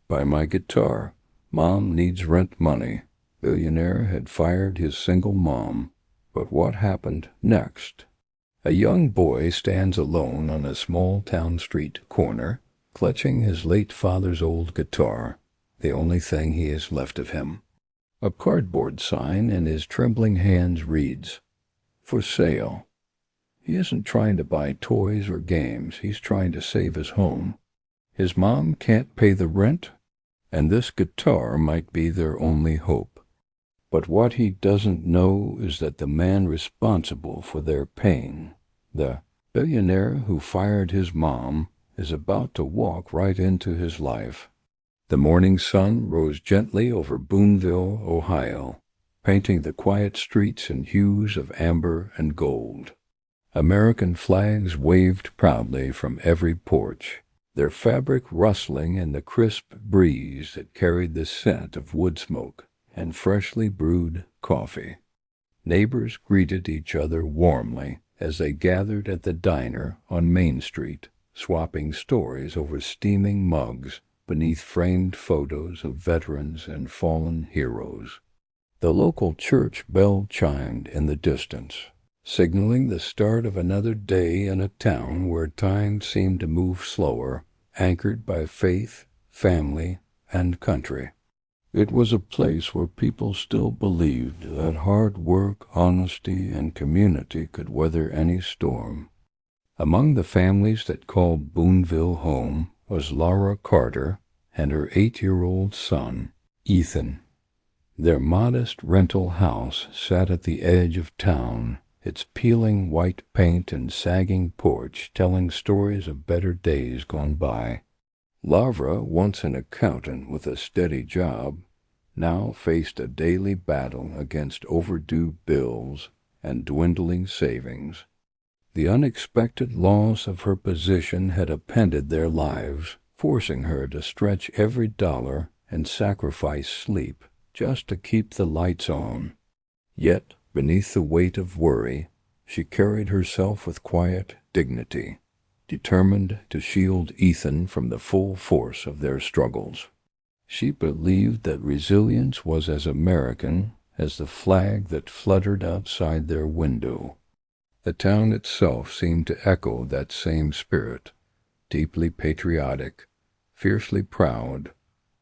Buy my guitar. Mom needs rent money. Billionaire had fired his single mom. But what happened next? A young boy stands alone on a small town street corner, clutching his late father's old guitar, the only thing he has left of him. A cardboard sign in his trembling hands reads, "For sale." He isn't trying to buy toys or games. He's trying to save his home. His mom can't pay the rent, and this guitar might be their only hope. But what he doesn't know is that the man responsible for their pain, the billionaire who fired his mom, is about to walk right into his life. The morning sun rose gently over Boonville, Ohio, painting the quiet streets in hues of amber and gold. American flags waved proudly from every porch, their fabric rustling in the crisp breeze that carried the scent of wood smoke and freshly brewed coffee. Neighbors greeted each other warmly as they gathered at the diner on Main Street, swapping stories over steaming mugs beneath framed photos of veterans and fallen heroes. The local church bell chimed in the distance, signaling the start of another day in a town where time seemed to move slower, anchored by faith, family, and country. It was a place where people still believed that hard work, honesty, and community could weather any storm. Among the families that called Boonville home was Laura Carter and her 8-year-old son, Ethan. Their modest rental house sat at the edge of town, its peeling white paint and sagging porch telling stories of better days gone by. Laura, once an accountant with a steady job, now faced a daily battle against overdue bills and dwindling savings. The unexpected loss of her position had upended their lives, forcing her to stretch every dollar and sacrifice sleep just to keep the lights on. Yet, beneath the weight of worry, she carried herself with quiet dignity, determined to shield Ethan from the full force of their struggles. She believed that resilience was as American as the flag that fluttered outside their window. The town itself seemed to echo that same spirit, deeply patriotic, fiercely proud,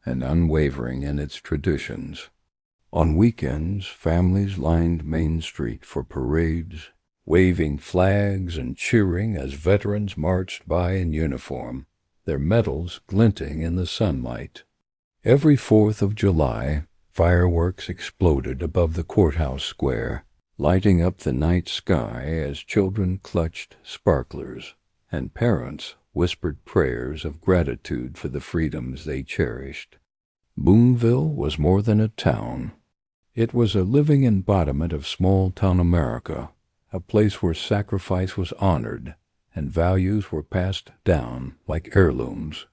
and unwavering in its traditions. On weekends, families lined Main Street for parades, waving flags and cheering as veterans marched by in uniform, their medals glinting in the sunlight. Every 4th of July, fireworks exploded above the courthouse square, lighting up the night sky as children clutched sparklers, and parents whispered prayers of gratitude for the freedoms they cherished. Boonville was more than a town. It was a living embodiment of small-town America, a place where sacrifice was honored and values were passed down like heirlooms.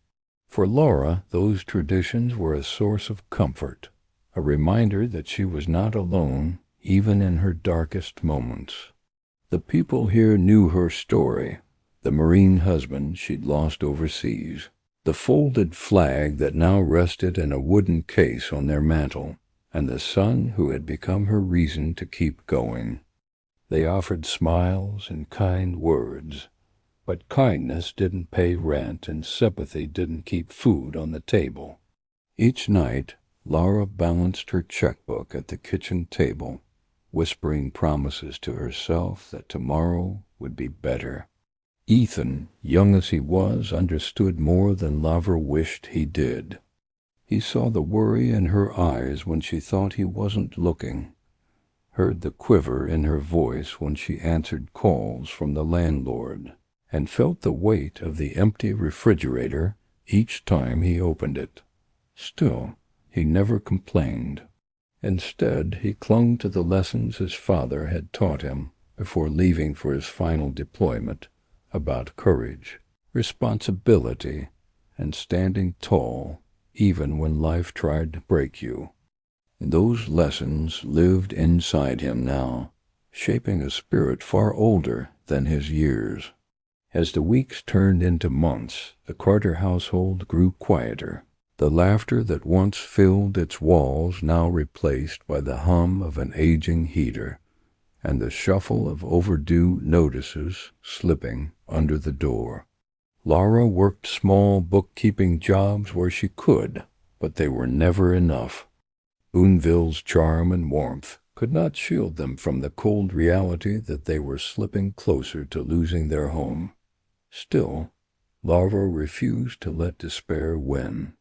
For Laura, those traditions were a source of comfort, a reminder that she was not alone even in her darkest moments. The people here knew her story, the Marine husband she'd lost overseas, the folded flag that now rested in a wooden case on their mantel, and the son who had become her reason to keep going. They offered smiles and kind words, but kindness didn't pay rent and sympathy didn't keep food on the table. Each night, Laura balanced her checkbook at the kitchen table, whispering promises to herself that tomorrow would be better. Ethan, young as he was, understood more than Laura wished he did. He saw the worry in her eyes when she thought he wasn't looking, heard the quiver in her voice when she answered calls from the landlord, and felt the weight of the empty refrigerator each time he opened it. Still, he never complained. Instead, he clung to the lessons his father had taught him before leaving for his final deployment about courage, responsibility, and standing tall even when life tried to break you. Those lessons lived inside him now, shaping a spirit far older than his years. As the weeks turned into months, the Carter household grew quieter. the laughter that once filled its walls now replaced by the hum of an aging heater, and the shuffle of overdue notices slipping under the door. Laura worked small bookkeeping jobs where she could, but they were never enough. Boonville's charm and warmth could not shield them from the cold reality that they were slipping closer to losing their home. Still, Laura refused to let despair win.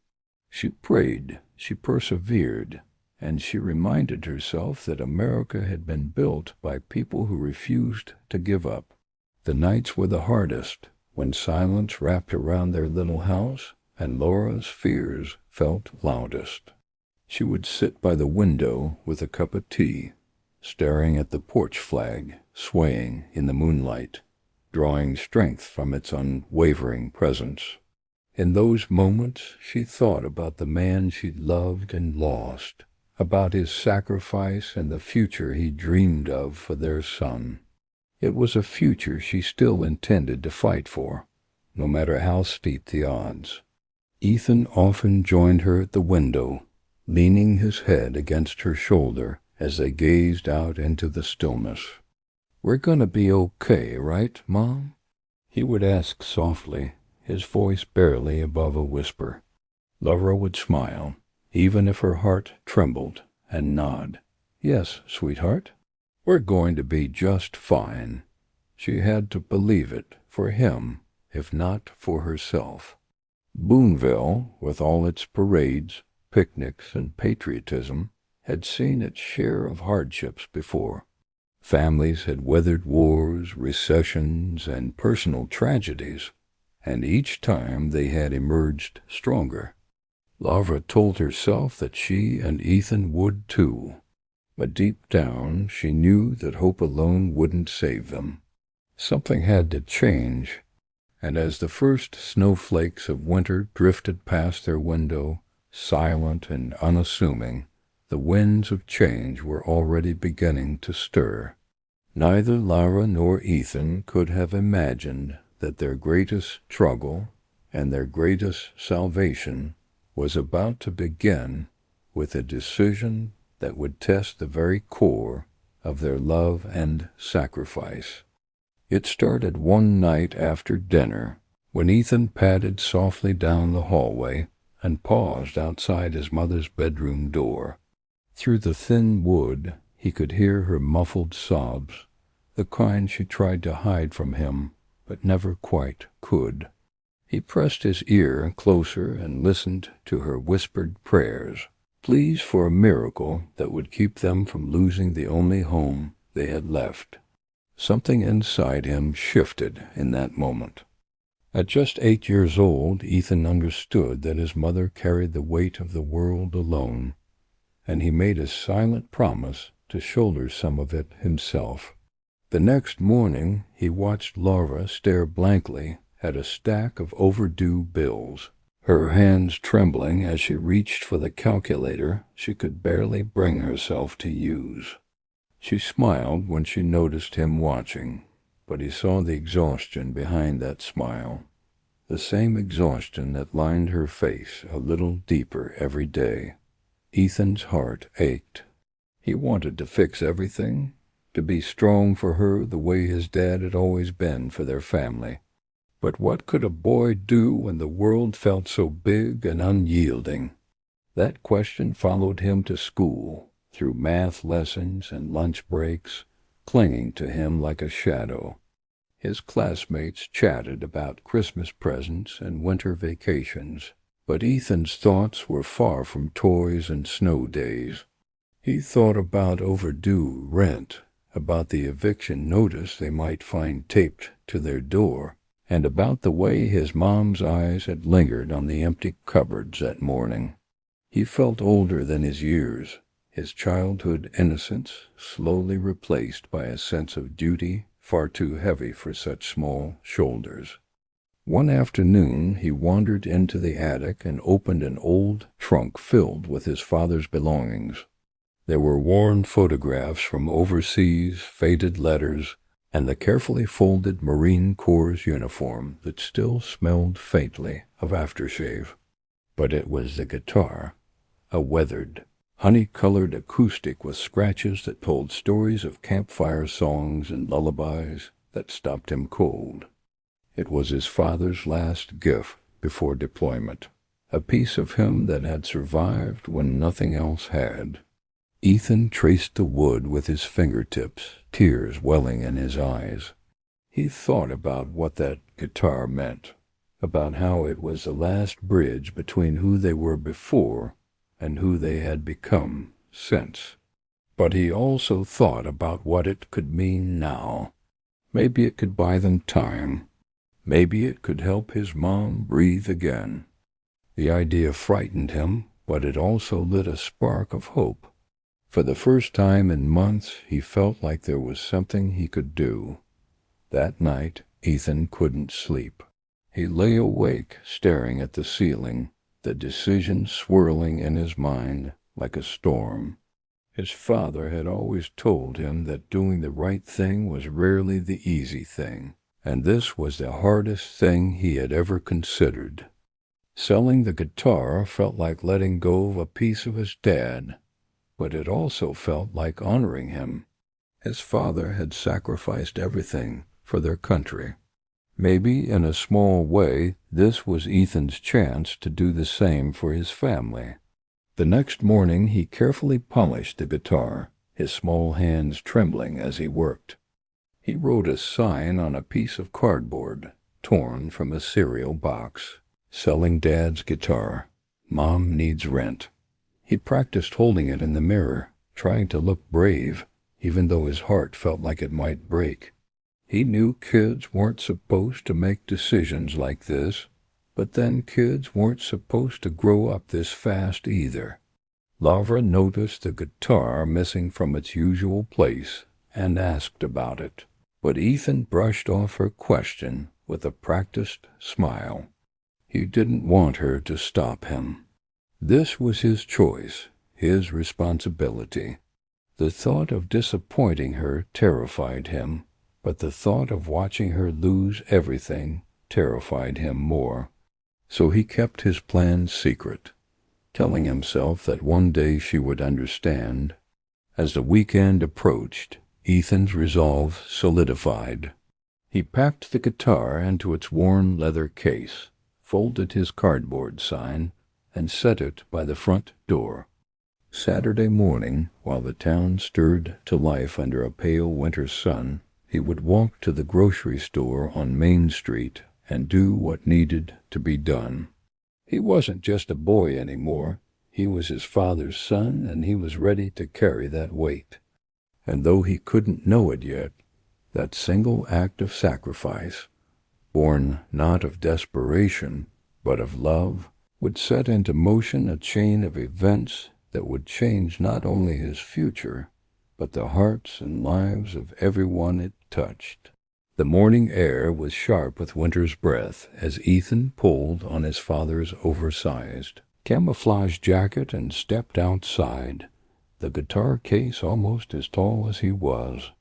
She prayed, she persevered, and she reminded herself that America had been built by people who refused to give up. The nights were the hardest, when silence wrapped around their little house and Laura's fears felt loudest. She would sit by the window with a cup of tea, staring at the porch flag swaying in the moonlight, drawing strength from its unwavering presence. In those moments she thought about the man she loved and lost, about his sacrifice and the future he dreamed of for their son. It was a future she still intended to fight for, no matter how steep the odds. Ethan often joined her at the window, leaning his head against her shoulder as they gazed out into the stillness. "We're gonna be okay, right, Mom?" he would ask softly, his voice barely above a whisper. Laura would smile, even if her heart trembled, and nod. "Yes, sweetheart, we're going to be just fine." She had to believe it for him, if not for herself. Boonville, with all its parades, picnics, and patriotism, had seen its share of hardships before. Families had weathered wars, recessions, and personal tragedies, and each time they had emerged stronger. Laura told herself that she and Ethan would too, but deep down she knew that hope alone wouldn't save them. Something had to change, and as the first snowflakes of winter drifted past their window, silent and unassuming, the winds of change were already beginning to stir. Neither Laura nor Ethan could have imagined that their greatest struggle and their greatest salvation was about to begin with a decision that would test the very core of their love and sacrifice. It started one night after dinner, when Ethan padded softly down the hallway and paused outside his mother's bedroom door. Through the thin wood he could hear her muffled sobs, the kind she tried to hide from him, but never quite could. He pressed his ear closer and listened to her whispered prayers, pleas for a miracle that would keep them from losing the only home they had left. Something inside him shifted in that moment. At just 8 years old, Ethan understood that his mother carried the weight of the world alone, and he made a silent promise to shoulder some of it himself. The next morning he watched Laura stare blankly at a stack of overdue bills, her hands trembling as she reached for the calculator she could barely bring herself to use. She smiled when she noticed him watching, but he saw the exhaustion behind that smile, the same exhaustion that lined her face a little deeper every day. Ethan's heart ached. He wanted to fix everything, to be strong for her the way his dad had always been for their family. But what could a boy do when the world felt so big and unyielding? That question followed him to school, through math lessons and lunch breaks, clinging to him like a shadow. His classmates chatted about Christmas presents and winter vacations, but Ethan's thoughts were far from toys and snow days. He thought about overdue rent, about the eviction notice they might find taped to their door, and about the way his mom's eyes had lingered on the empty cupboards that morning. He felt older than his years, his childhood innocence slowly replaced by a sense of duty far too heavy for such small shoulders. One afternoon he wandered into the attic and opened an old trunk filled with his father's belongings. There were worn photographs from overseas, faded letters, and the carefully folded Marine Corps uniform that still smelled faintly of aftershave. But it was the guitar, a weathered, honey-colored acoustic with scratches that told stories of campfire songs and lullabies that stopped him cold. It was his father's last gift before deployment, a piece of him that had survived when nothing else had. Ethan traced the wood with his fingertips, tears welling in his eyes. He thought about what that guitar meant, about how it was the last bridge between who they were before and who they had become since. But he also thought about what it could mean now. Maybe it could buy them time. Maybe it could help his mom breathe again. The idea frightened him, but it also lit a spark of hope. For the first time in months, he felt like there was something he could do. That night, Ethan couldn't sleep. He lay awake, staring at the ceiling, the decision swirling in his mind like a storm. His father had always told him that doing the right thing was rarely the easy thing, and this was the hardest thing he had ever considered. Selling the guitar felt like letting go of a piece of his dad, but it also felt like honoring him. His father had sacrificed everything for their country. Maybe in a small way, this was Ethan's chance to do the same for his family. The next morning he carefully polished the guitar, his small hands trembling as he worked. He wrote a sign on a piece of cardboard, torn from a cereal box. Selling Dad's guitar. Mom needs rent. He practiced holding it in the mirror, trying to look brave, even though his heart felt like it might break. He knew kids weren't supposed to make decisions like this, but then kids weren't supposed to grow up this fast either. Lavra noticed the guitar missing from its usual place and asked about it, but Ethan brushed off her question with a practiced smile. He didn't want her to stop him. This was his choice, his responsibility. The thought of disappointing her terrified him, but the thought of watching her lose everything terrified him more. So he kept his plans secret, telling himself that one day she would understand. As the weekend approached, Ethan's resolve solidified. He packed the guitar into its worn leather case, folded his cardboard sign, and set it by the front door. Saturday morning, while the town stirred to life under a pale winter sun, he would walk to the grocery store on Main Street and do what needed to be done. He wasn't just a boy anymore. He was his father's son, and he was ready to carry that weight. And though he couldn't know it yet, that single act of sacrifice, born not of desperation, but of love, would set into motion a chain of events that would change not only his future, but the hearts and lives of everyone it touched. The morning air was sharp with winter's breath as Ethan pulled on his father's oversized camouflage jacket and stepped outside, the guitar case almost as tall as he was.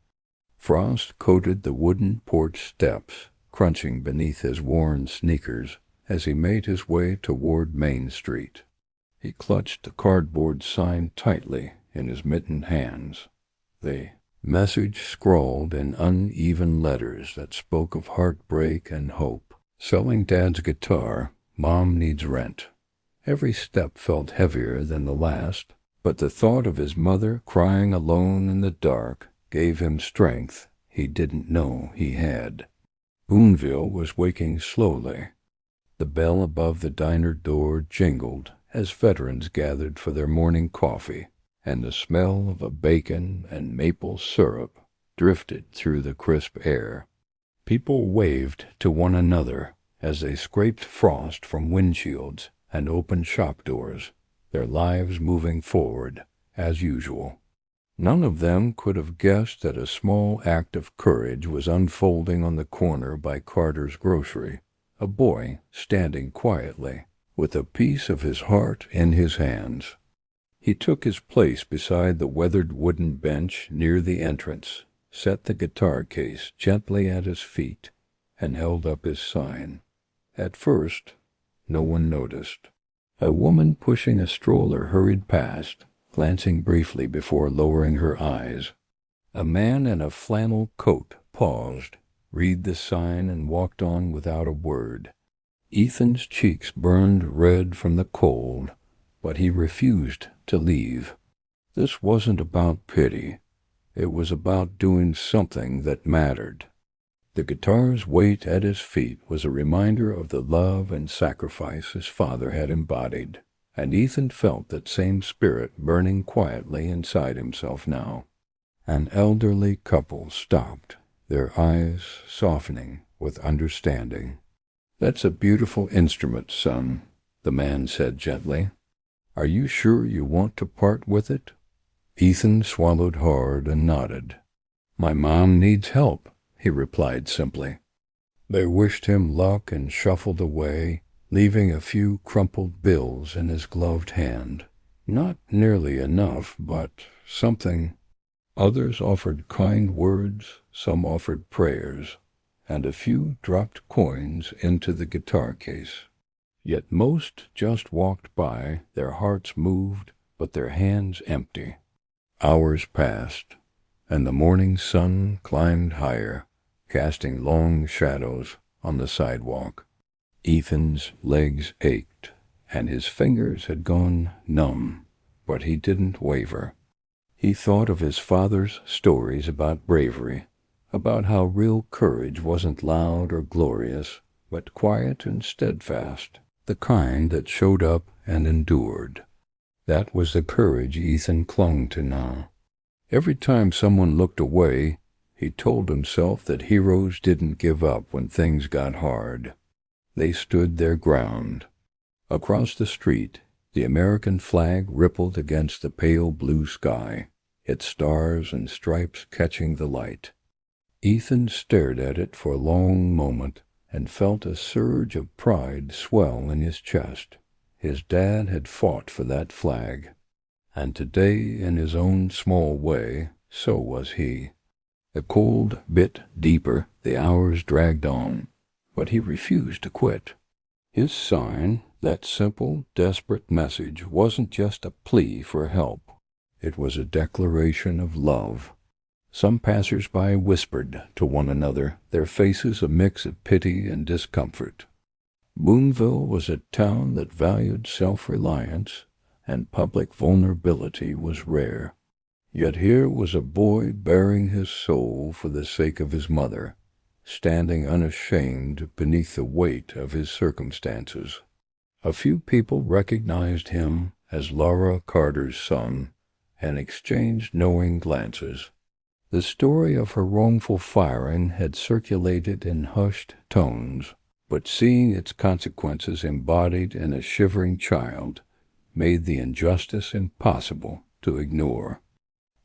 Frost coated the wooden porch steps, crunching beneath his worn sneakers as he made his way toward Main Street. He clutched the cardboard sign tightly in his mittened hands. The message scrawled in uneven letters that spoke of heartbreak and hope. Selling Dad's guitar, Mom needs rent. Every step felt heavier than the last, but the thought of his mother crying alone in the dark gave him strength he didn't know he had. Boonville was waking slowly. The bell above the diner door jingled as veterans gathered for their morning coffee, and the smell of a bacon and maple syrup drifted through the crisp air. People waved to one another as they scraped frost from windshields and opened shop doors, their lives moving forward as usual. None of them could have guessed that a small act of courage was unfolding on the corner by Carter's grocery, a boy standing quietly, with a piece of his heart in his hands. He took his place beside the weathered wooden bench near the entrance, set the guitar case gently at his feet, and held up his sign. At first, no one noticed. A woman pushing a stroller hurried past, glancing briefly before lowering her eyes. A man in a flannel coat paused, read the sign, and walked on without a word. Ethan's cheeks burned red from the cold, but he refused to leave. This wasn't about pity. It was about doing something that mattered. The guitar's weight at his feet was a reminder of the love and sacrifice his father had embodied, and Ethan felt that same spirit burning quietly inside himself now. An elderly couple stopped, their eyes softening with understanding. "That's a beautiful instrument, son," the man said gently. "Are you sure you want to part with it?" Ethan swallowed hard and nodded. "My mom needs help," he replied simply. They wished him luck and shuffled away, leaving a few crumpled bills in his gloved hand. Not nearly enough, but something. Others offered kind words, some offered prayers, and a few dropped coins into the guitar case. Yet most just walked by, their hearts moved, but their hands empty. Hours passed, and the morning sun climbed higher, casting long shadows on the sidewalk. Ethan's legs ached, and his fingers had gone numb, but he didn't waver. He thought of his father's stories about bravery, about how real courage wasn't loud or glorious, but quiet and steadfast, the kind that showed up and endured. That was the courage Ethan clung to now. Every time someone looked away, he told himself that heroes didn't give up when things got hard. They stood their ground. Across the street, the American flag rippled against the pale blue sky, its stars and stripes catching the light. Ethan stared at it for a long moment and felt a surge of pride swell in his chest. His dad had fought for that flag, and today, in his own small way, so was he. The cold bit deeper, the hours dragged on, but he refused to quit. His sign, that simple, desperate message, wasn't just a plea for help. It was a declaration of love. Some passers-by whispered to one another, their faces a mix of pity and discomfort. Boonville was a town that valued self-reliance, and public vulnerability was rare. Yet here was a boy baring his soul for the sake of his mother, standing unashamed beneath the weight of his circumstances. A few people recognized him as Laura Carter's son and exchanged knowing glances. The story of her wrongful firing had circulated in hushed tones, but seeing its consequences embodied in a shivering child made the injustice impossible to ignore.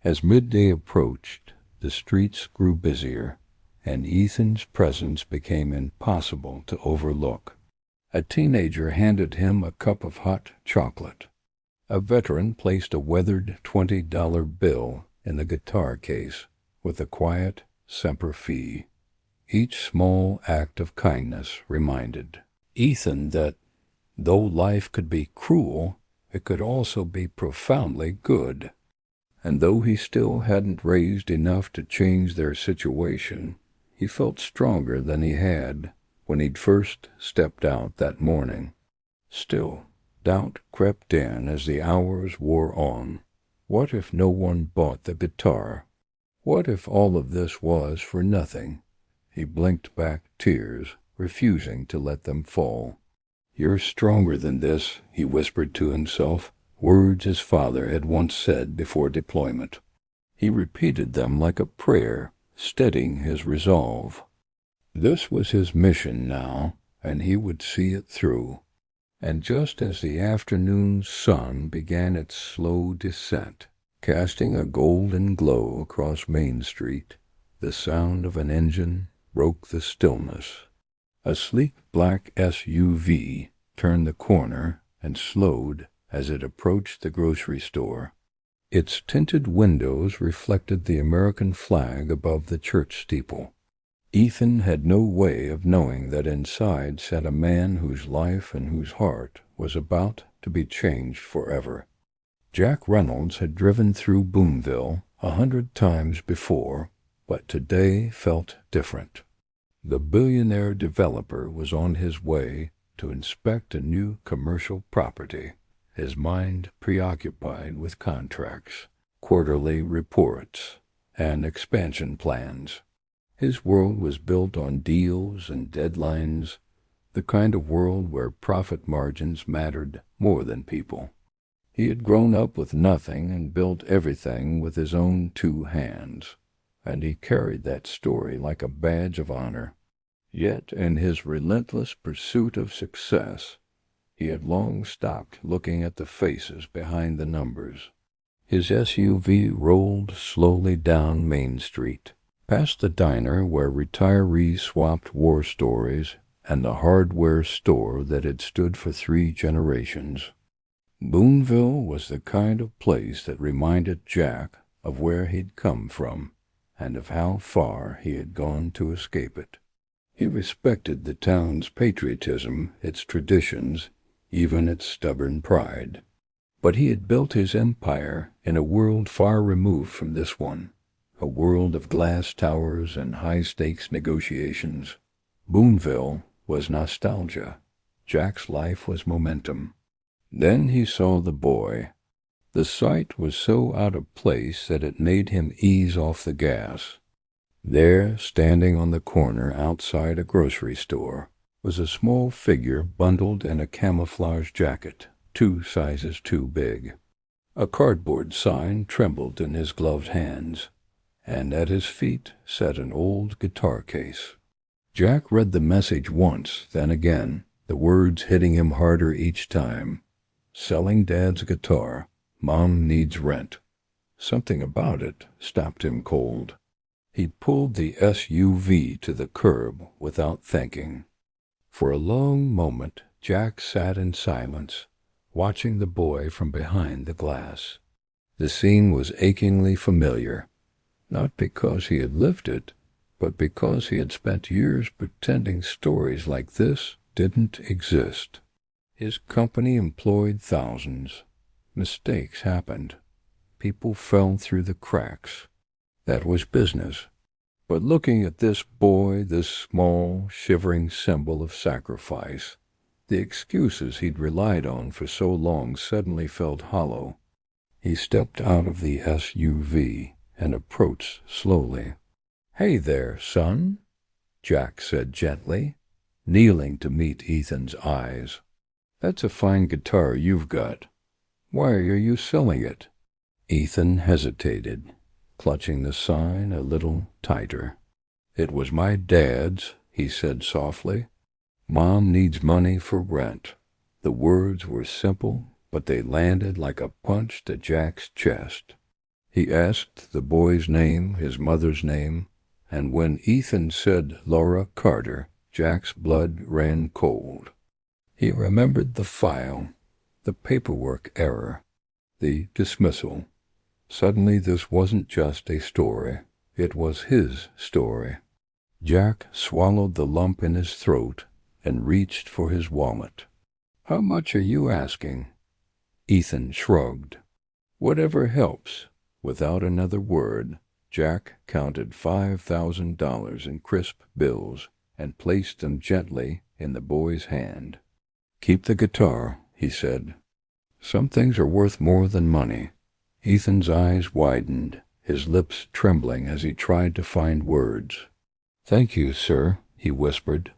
As midday approached, the streets grew busier, and Ethan's presence became impossible to overlook. A teenager handed him a cup of hot chocolate. A veteran placed a weathered $20 bill in the guitar case with a quiet semper fi. Each small act of kindness reminded Ethan that, though life could be cruel, it could also be profoundly good. And though he still hadn't raised enough to change their situation, he felt stronger than he had when he'd first stepped out that morning. Still, doubt crept in as the hours wore on. What if no one bought the guitar? What if all of this was for nothing? He blinked back tears, refusing to let them fall. "You're stronger than this," he whispered to himself, words his father had once said before deployment. He repeated them like a prayer, steadying his resolve. This was his mission now, and he would see it through. And just as the afternoon sun began its slow descent, casting a golden glow across Main Street, the sound of an engine broke the stillness. A sleek black SUV turned the corner and slowed as it approached the grocery store. Its tinted windows reflected the American flag above the church steeple. Ethan had no way of knowing that inside sat a man whose life and whose heart was about to be changed forever. Jack Reynolds had driven through Boonville 100 times before, but today felt different. The billionaire developer was on his way to inspect a new commercial property, his mind preoccupied with contracts, quarterly reports, and expansion plans. His world was built on deals and deadlines, the kind of world where profit margins mattered more than people. He had grown up with nothing and built everything with his own 2 hands, and he carried that story like a badge of honor. Yet in his relentless pursuit of success, he had long stopped looking at the faces behind the numbers. His SUV rolled slowly down Main Street, past the diner where retirees swapped war stories and the hardware store that had stood for 3 generations. Boonville was the kind of place that reminded Jack of where he'd come from and of how far he had gone to escape it. He respected the town's patriotism, its traditions, even its stubborn pride. But he had built his empire in a world far removed from this one, a world of glass towers and high-stakes negotiations. Boonville was nostalgia. Jack's life was momentum. Then he saw the boy. The sight was so out of place that it made him ease off the gas. There, standing on the corner outside a grocery store, was a small figure bundled in a camouflage jacket, 2 sizes too big. A cardboard sign trembled in his gloved hands, and at his feet sat an old guitar case. Jack read the message once, then again, the words hitting him harder each time. Selling Dad's guitar. Mom needs rent. Something about it stopped him cold. He pulled the SUV to the curb without thinking. For a long moment, Jack sat in silence, watching the boy from behind the glass. The scene was achingly familiar, not because he had lived it, but because he had spent years pretending stories like this didn't exist. His company employed thousands. Mistakes happened. People fell through the cracks. That was business. But looking at this boy, this small, shivering symbol of sacrifice, the excuses he'd relied on for so long suddenly felt hollow. He stepped out of the SUV and approached slowly. "Hey there, son," Jack said gently, kneeling to meet Ethan's eyes. "That's a fine guitar you've got. Why are you selling it?" Ethan hesitated, clutching the sign a little tighter. "It was my dad's," he said softly. "Mom needs money for rent." The words were simple, but they landed like a punch to Jack's chest. He asked the boy's name, his mother's name, and when Ethan said Laura Carter, Jack's blood ran cold. He remembered the file, the paperwork error, the dismissal. Suddenly this wasn't just a story. It was his story. Jack swallowed the lump in his throat and reached for his wallet. "How much are you asking?" Ethan shrugged. "Whatever helps." Without another word, Jack counted $5,000 in crisp bills and placed them gently in the boy's hand. "Keep the guitar," he said. "Some things are worth more than money." Ethan's eyes widened, his lips trembling as he tried to find words. "Thank you, sir," he whispered.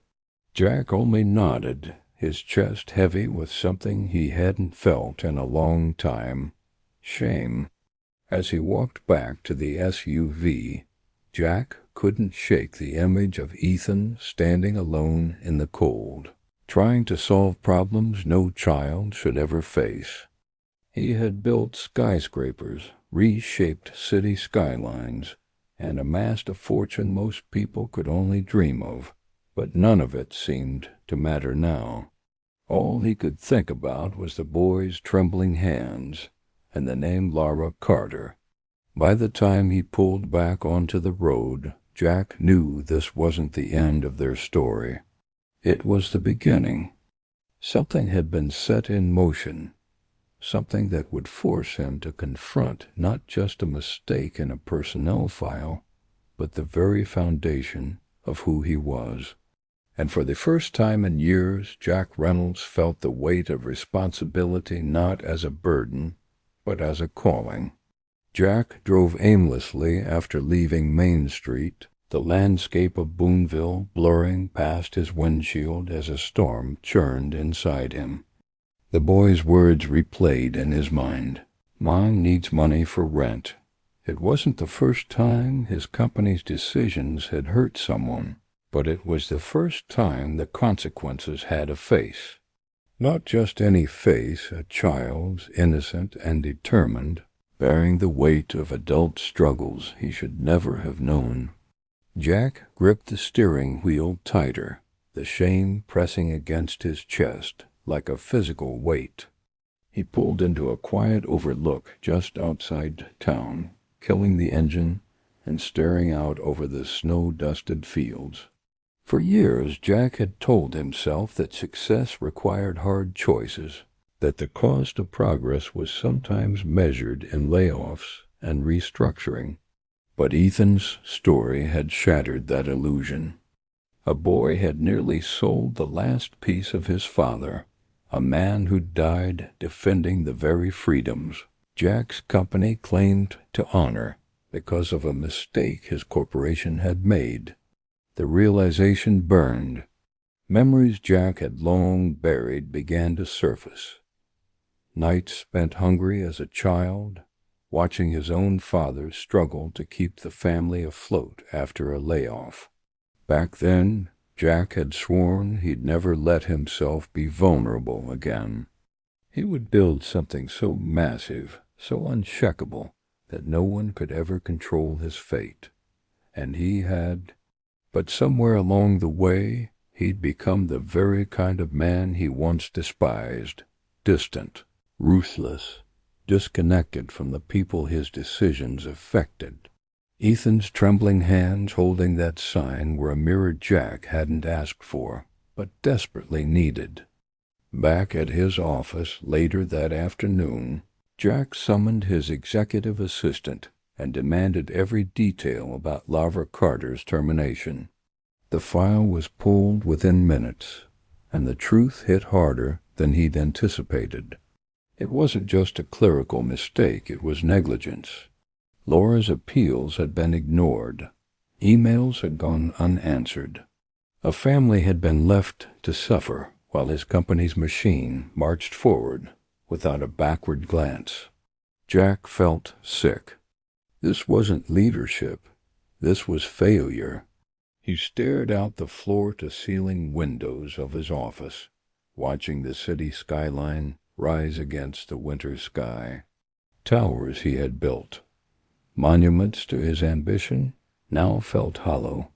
Jack only nodded, his chest heavy with something he hadn't felt in a long time, shame. As he walked back to the SUV, Jack couldn't shake the image of Ethan standing alone in the cold, trying to solve problems no child should ever face. He had built skyscrapers, reshaped city skylines, and amassed a fortune most people could only dream of, but none of it seemed to matter now. All he could think about was the boy's trembling hands and the name Laura Carter. By the time he pulled back onto the road, Jack knew this wasn't the end of their story. It was the beginning. Something had been set in motion, something that would force him to confront not just a mistake in a personnel file, but the very foundation of who he was. And for the first time in years, Jack Reynolds felt the weight of responsibility not as a burden, but as a calling. Jack drove aimlessly after leaving Main Street, the landscape of Boonville blurring past his windshield as a storm churned inside him. The boy's words replayed in his mind. Mom needs money for rent. It wasn't the first time his company's decisions had hurt someone, but it was the first time the consequences had a face. Not just any face, a child's, innocent and determined, bearing the weight of adult struggles he should never have known. Jack gripped the steering wheel tighter, the shame pressing against his chest like a physical weight. He pulled into a quiet overlook just outside town, killing the engine and staring out over the snow-dusted fields. For years, Jack had told himself that success required hard choices, that the cost of progress was sometimes measured in layoffs and restructuring. But Ethan's story had shattered that illusion. A boy had nearly sold the last piece of his father, a man who died defending the very freedoms Jack's company claimed to honor because of a mistake his corporation had made. The realization burned. Memories Jack had long buried began to surface. Nights spent hungry as a child, watching his own father struggle to keep the family afloat after a layoff. Back then, Jack had sworn he'd never let himself be vulnerable again. He would build something so massive, so uncheckable, that no one could ever control his fate. And he had. But somewhere along the way, he'd become the very kind of man he once despised, distant, ruthless, disconnected from the people his decisions affected. Ethan's trembling hands holding that sign were a mirror Jack hadn't asked for, but desperately needed. Back at his office later that afternoon, Jack summoned his executive assistant and demanded every detail about Lavra Carter's termination. The file was pulled within minutes, and the truth hit harder than he'd anticipated. It wasn't just a clerical mistake, it was negligence. Laura's appeals had been ignored. Emails had gone unanswered. A family had been left to suffer while his company's machine marched forward without a backward glance. Jack felt sick. This wasn't leadership. This was failure. He stared out the floor-to-ceiling windows of his office, watching the city skyline rise against the winter sky. Towers he had built, monuments to his ambition, now felt hollow.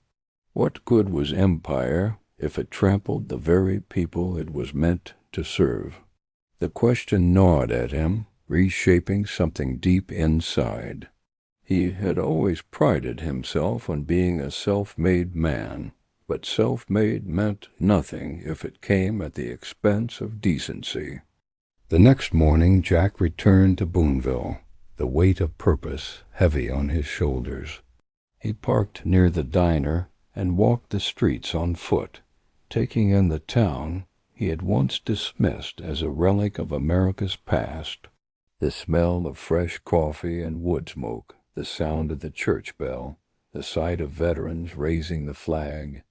What good was empire if it trampled the very people it was meant to serve? The question gnawed at him, reshaping something deep inside. He had always prided himself on being a self-made man, but self-made meant nothing if it came at the expense of decency. The next morning Jack returned to Boonville, the weight of purpose heavy on his shoulders. He parked near the diner and walked the streets on foot, taking in the town he had once dismissed as a relic of America's past. The smell of fresh coffee and wood smoke, the sound of the church bell, the sight of veterans raising the flag,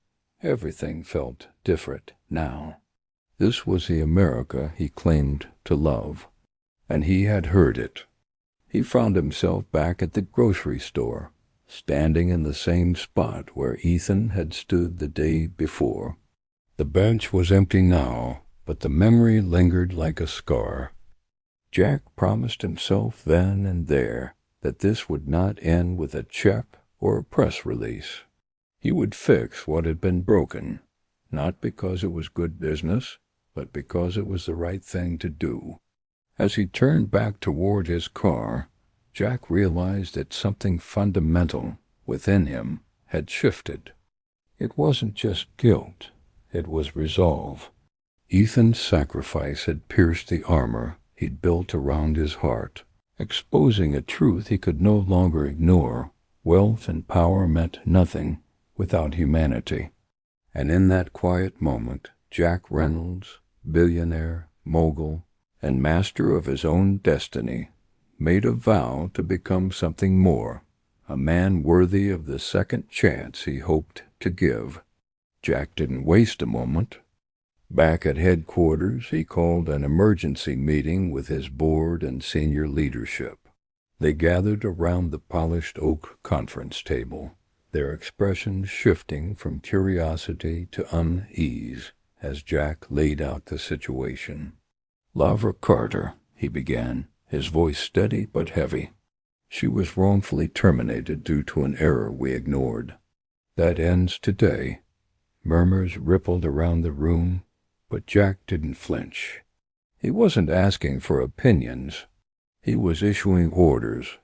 everything felt different now. This was the America he claimed to love, and he had heard it. He found himself back at the grocery store, standing in the same spot where Ethan had stood the day before. The bench was empty now, but the memory lingered like a scar. Jack promised himself then and there that this would not end with a check or a press release. He would fix what had been broken, not because it was good business, but because it was the right thing to do. As he turned back toward his car, Jack realized that something fundamental within him had shifted. It wasn't just guilt, it was resolve. Ethan's sacrifice had pierced the armor he'd built around his heart, exposing a truth he could no longer ignore. Wealth and power meant nothing without humanity. And in that quiet moment, Jack Reynolds, billionaire, mogul, and master of his own destiny, made a vow to become something more, a man worthy of the second chance he hoped to give. Jack didn't waste a moment. Back at headquarters, he called an emergency meeting with his board and senior leadership. They gathered around the polished oak conference table, their expressions shifting from curiosity to unease as Jack laid out the situation. "Lavra Carter," he began, his voice steady but heavy. "She was wrongfully terminated due to an error we ignored. That ends today." Murmurs rippled around the room, but Jack didn't flinch. He wasn't asking for opinions. He was issuing orders.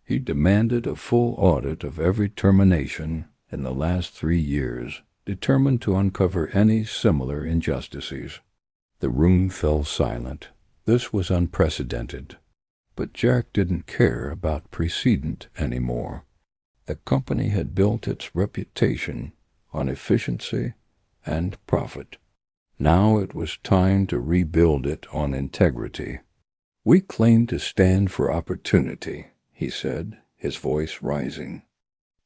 He demanded a full audit of every termination in the last 3 years, determined to uncover any similar injustices. The room fell silent. This was unprecedented. But Jack didn't care about precedent anymore. The company had built its reputation on efficiency and profit. Now it was time to rebuild it on integrity. "We claim to stand for opportunity," he said, his voice rising.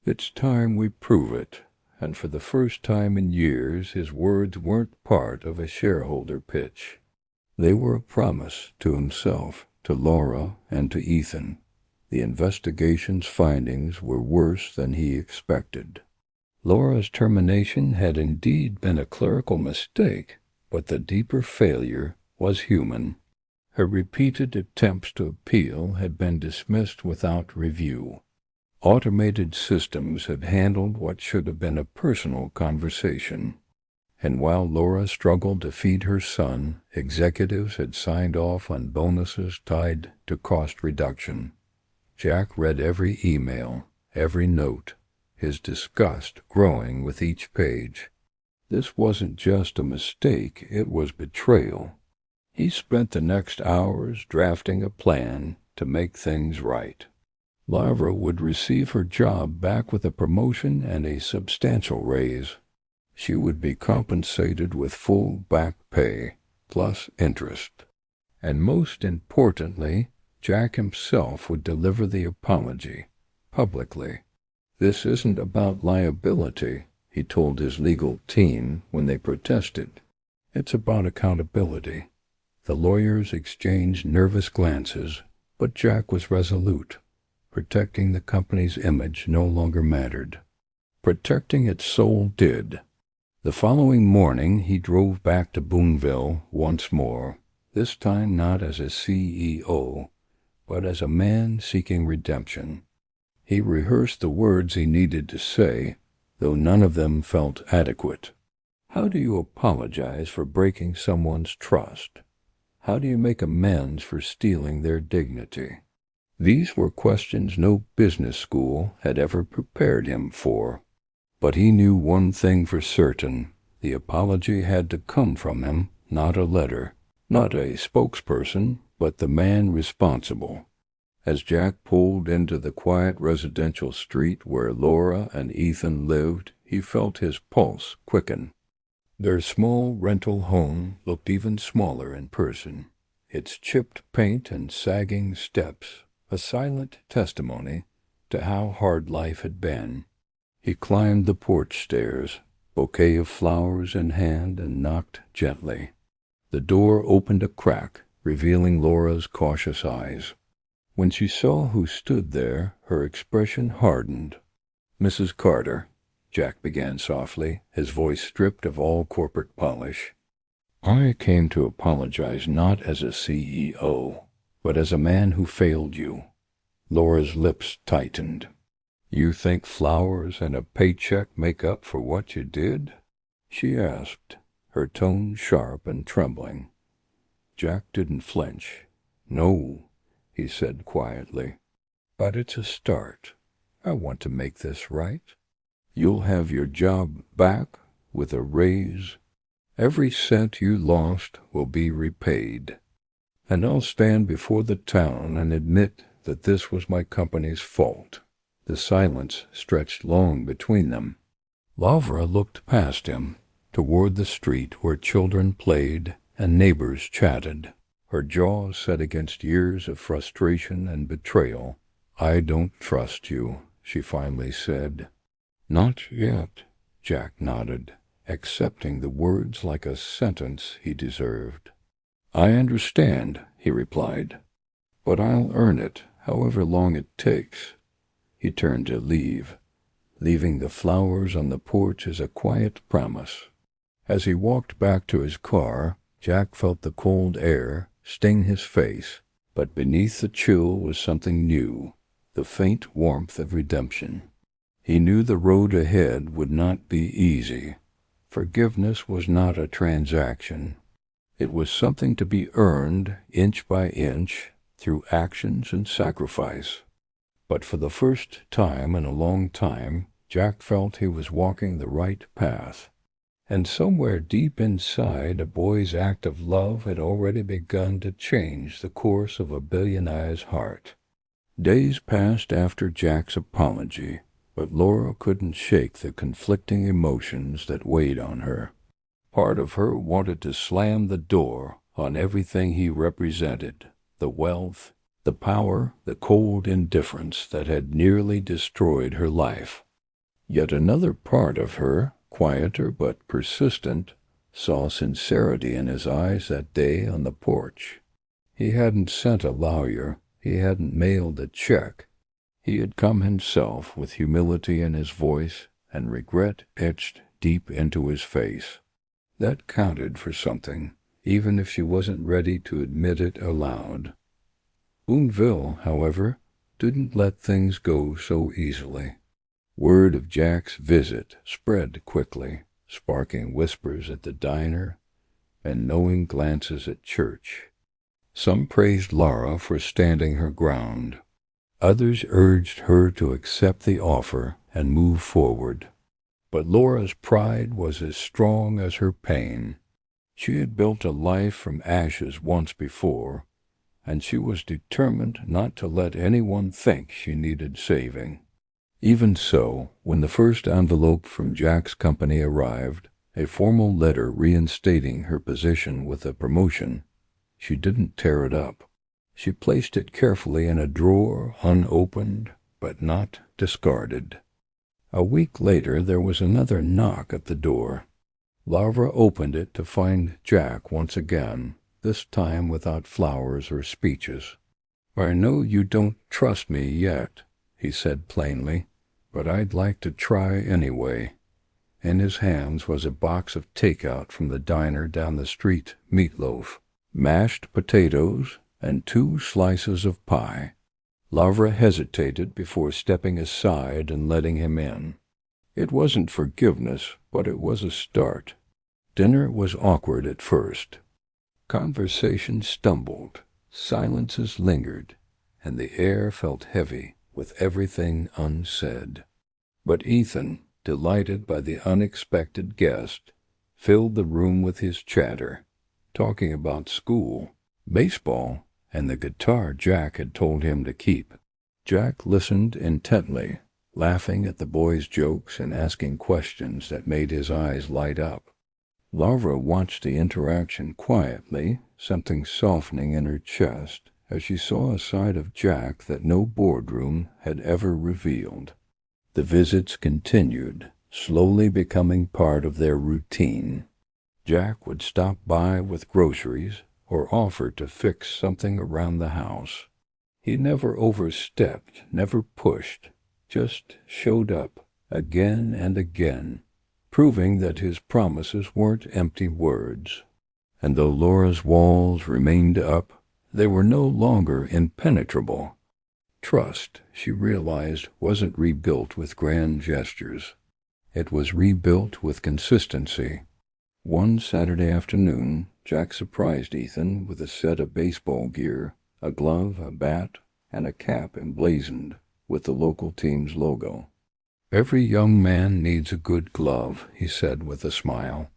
"It's time we prove it." And for the first time in years, his words weren't part of a shareholder pitch. They were a promise to himself, to Laura, and to Ethan. The investigation's findings were worse than he expected. Laura's termination had indeed been a clerical mistake, but the deeper failure was human. Her repeated attempts to appeal had been dismissed without review. Automated systems had handled what should have been a personal conversation. And while Laura struggled to feed her son, executives had signed off on bonuses tied to cost reduction. Jack read every email, every note, his disgust growing with each page. This wasn't just a mistake, it was betrayal. He spent the next hours drafting a plan to make things right. Lavra would receive her job back with a promotion and a substantial raise. She would be compensated with full back pay, plus interest. And most importantly, Jack himself would deliver the apology, publicly. "This isn't about liability," he told his legal team when they protested. "It's about accountability." The lawyers exchanged nervous glances, but Jack was resolute. Protecting the company's image no longer mattered. Protecting its soul did. The following morning he drove back to Boonville once more, this time not as a CEO, but as a man seeking redemption. He rehearsed the words he needed to say, though none of them felt adequate. How do you apologize for breaking someone's trust? How do you make amends for stealing their dignity? These were questions no business school had ever prepared him for. But he knew one thing for certain. The apology had to come from him, not a letter, not a spokesperson, but the man responsible. As Jack pulled into the quiet residential street where Laura and Ethan lived, he felt his pulse quicken. Their small rental home looked even smaller in person, its chipped paint and sagging steps a silent testimony to how hard life had been. He climbed the porch stairs, bouquet of flowers in hand, and knocked gently. The door opened a crack, revealing Laura's cautious eyes. When she saw who stood there, her expression hardened. "Mrs. Carter," Jack began softly, his voice stripped of all corporate polish, "I came to apologize not as a CEO, but as a man who failed you." Laura's lips tightened. "You think flowers and a paycheck make up for what you did?" she asked, her tone sharp and trembling. Jack didn't flinch. "No," he said quietly, "but it's a start. I want to make this right. You'll have your job back with a raise. Every cent you lost will be repaid." and I'll stand before the town and admit that this was my company's fault." The silence stretched long between them. Lavra looked past him, toward the street where children played and neighbors chatted, her jaw set against years of frustration and betrayal. "I don't trust you," she finally said. "Not yet," Jack nodded, accepting the words like a sentence he deserved. "I understand," he replied, "but I'll earn it, however long it takes." He turned to leave, leaving the flowers on the porch as a quiet promise. As he walked back to his car, Jack felt the cold air sting his face, but beneath the chill was something new, the faint warmth of redemption. He knew the road ahead would not be easy. Forgiveness was not a transaction. It was something to be earned inch by inch through actions and sacrifice. But for the first time in a long time, Jack felt he was walking the right path. And somewhere deep inside, a boy's act of love had already begun to change the course of a billionaire's heart. Days passed after Jack's apology, but Laura couldn't shake the conflicting emotions that weighed on her. Part of her wanted to slam the door on everything he represented, the wealth, the power, the cold indifference that had nearly destroyed her life. Yet another part of her, quieter but persistent, saw sincerity in his eyes that day on the porch. He hadn't sent a lawyer, he hadn't mailed a check. He had come himself with humility in his voice and regret etched deep into his face. That counted for something, even if she wasn't ready to admit it aloud. Boonville, however, didn't let things go so easily. Word of Jack's visit spread quickly, sparking whispers at the diner and knowing glances at church. Some praised Laura for standing her ground. Others urged her to accept the offer and move forward. But Laura's pride was as strong as her pain. She had built a life from ashes once before, and she was determined not to let anyone think she needed saving. Even so, when the first envelope from Jack's company arrived, a formal letter reinstating her position with a promotion, she didn't tear it up. She placed it carefully in a drawer, unopened, but not discarded. A week later there was another knock at the door. Lavra opened it to find Jack once again, this time without flowers or speeches. "I know you don't trust me yet," he said plainly, "but I'd like to try anyway." In his hands was a box of takeout from the diner down the street, meatloaf, mashed potatoes, and 2 slices of pie. Lavra hesitated before stepping aside and letting him in. It wasn't forgiveness, but it was a start. Dinner was awkward at first. Conversation stumbled, silences lingered, and the air felt heavy with everything unsaid. But Ethan, delighted by the unexpected guest, filled the room with his chatter, talking about school, baseball, and the guitar Jack had told him to keep. Jack listened intently, laughing at the boy's jokes and asking questions that made his eyes light up. Lavra watched the interaction quietly, something softening in her chest, as she saw a side of Jack that no boardroom had ever revealed. The visits continued, slowly becoming part of their routine. Jack would stop by with groceries or offer to fix something around the house. He never overstepped, never pushed, just showed up again and again, proving that his promises weren't empty words. And though Laura's walls remained up, they were no longer impenetrable. Trust, she realized, wasn't rebuilt with grand gestures. It was rebuilt with consistency. One Saturday afternoon, Jack surprised Ethan with a set of baseball gear, a glove, a bat, and a cap emblazoned with the local team's logo. "Every young man needs a good glove," he said with a smile.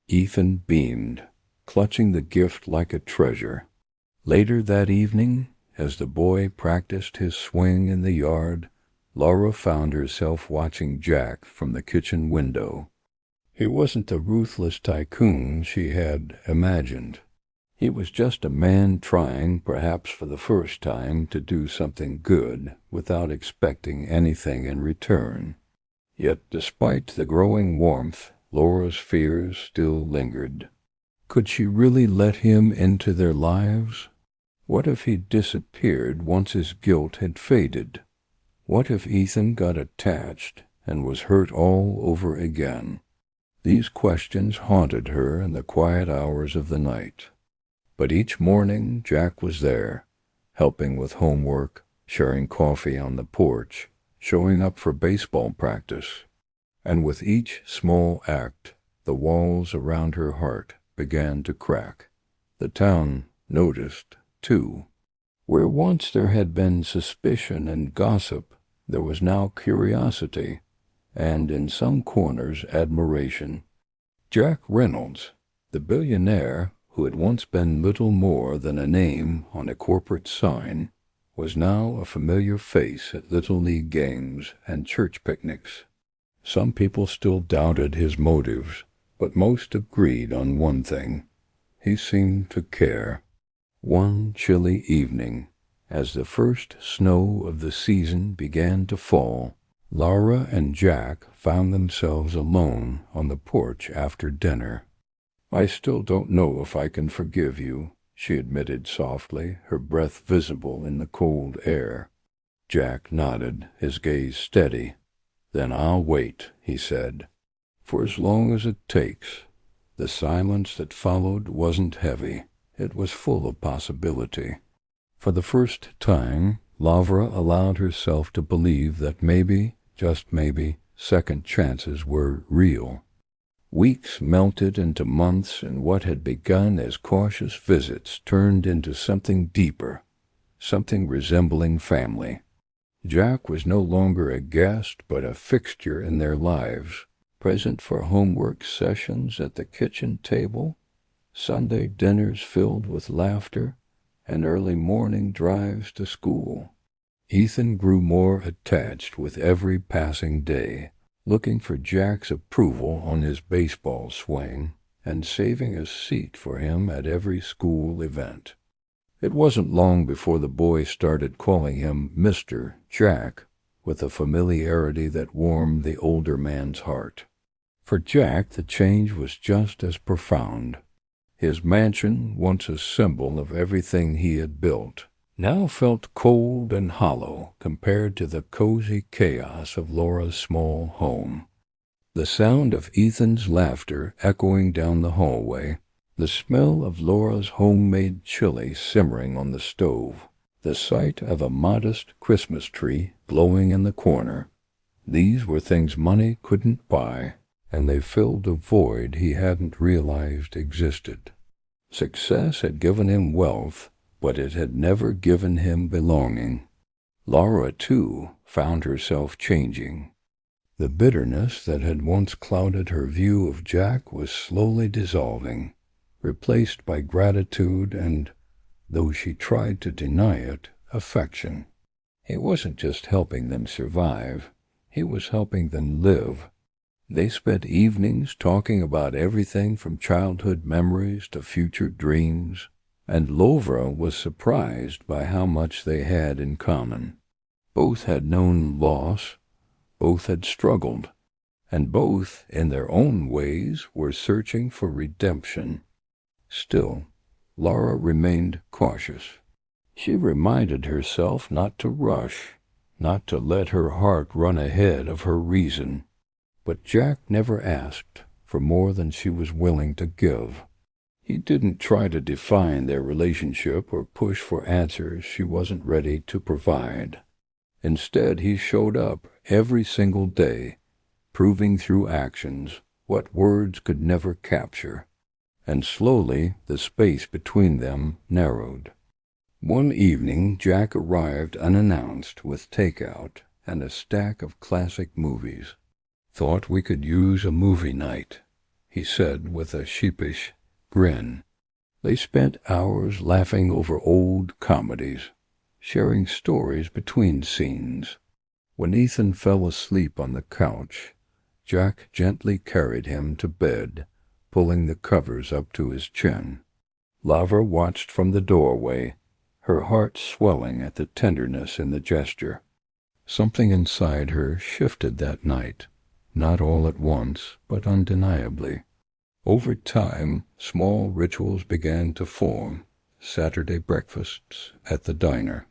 Ethan beamed, clutching the gift like a treasure. Later that evening, as the boy practiced his swing in the yard, Laura found herself watching Jack from the kitchen window. He wasn't the ruthless tycoon she had imagined. He was just a man trying, perhaps for the first time, to do something good without expecting anything in return. Yet, despite the growing warmth, Laura's fears still lingered. Could she really let him into their lives? What if he disappeared once his guilt had faded? What if Ethan got attached and was hurt all over again? These questions haunted her in the quiet hours of the night. But each morning Jack was there, helping with homework, sharing coffee on the porch, showing up for baseball practice. And with each small act, the walls around her heart began to crack. The town noticed, too. Where once there had been suspicion and gossip, there was now curiosity, and in some corners admiration. Jack Reynolds, the billionaire who had once been little more than a name on a corporate sign, was now a familiar face at Little League games and church picnics. Some people still doubted his motives, but most agreed on one thing: he seemed to care. One chilly evening, as the first snow of the season began to fall, Laura and Jack found themselves alone on the porch after dinner. "I still don't know if I can forgive you," she admitted softly, her breath visible in the cold air. Jack nodded, his gaze steady. "Then I'll wait," he said, "for as long as it takes." The silence that followed wasn't heavy. It was full of possibility. For the first time, Laura allowed herself to believe that maybe, just maybe, second chances were real. Weeks melted into months, and what had begun as cautious visits turned into something deeper, something resembling family. Jack was no longer a guest, but a fixture in their lives, present for homework sessions at the kitchen table, Sunday dinners filled with laughter, and early morning drives to school. Ethan grew more attached with every passing day, looking for Jack's approval on his baseball swing, and saving a seat for him at every school event. It wasn't long before the boy started calling him Mr. Jack, with a familiarity that warmed the older man's heart. For Jack, the change was just as profound. His mansion, once a symbol of everything he had built, now felt cold and hollow compared to the cozy chaos of Laura's small home. The sound of Ethan's laughter echoing down the hallway, the smell of Laura's homemade chili simmering on the stove, the sight of a modest Christmas tree glowing in the corner, these were things money couldn't buy, and they filled a void he hadn't realized existed. Success had given him wealth, but it had never given him belonging. Laura, too, found herself changing. The bitterness that had once clouded her view of Jack was slowly dissolving, replaced by gratitude and, though she tried to deny it, affection. He wasn't just helping them survive, he was helping them live. They spent evenings talking about everything from childhood memories to future dreams, and Laura was surprised by how much they had in common. Both had known loss, both had struggled, and both, in their own ways, were searching for redemption. Still, Laura remained cautious. She reminded herself not to rush, not to let her heart run ahead of her reason. But Jack never asked for more than she was willing to give. He didn't try to define their relationship or push for answers she wasn't ready to provide. Instead, he showed up every single day, proving through actions what words could never capture. And slowly the space between them narrowed. One evening, Jack arrived unannounced with takeout and a stack of classic movies. "Thought we could use a movie night," he said with a sheepish grin. They spent hours laughing over old comedies, sharing stories between scenes. When Ethan fell asleep on the couch, Jack gently carried him to bed, pulling the covers up to his chin. Lavra watched from the doorway, her heart swelling at the tenderness in the gesture. Something inside her shifted that night, not all at once, but undeniably. Over time, small rituals began to form: Saturday breakfasts at the diner,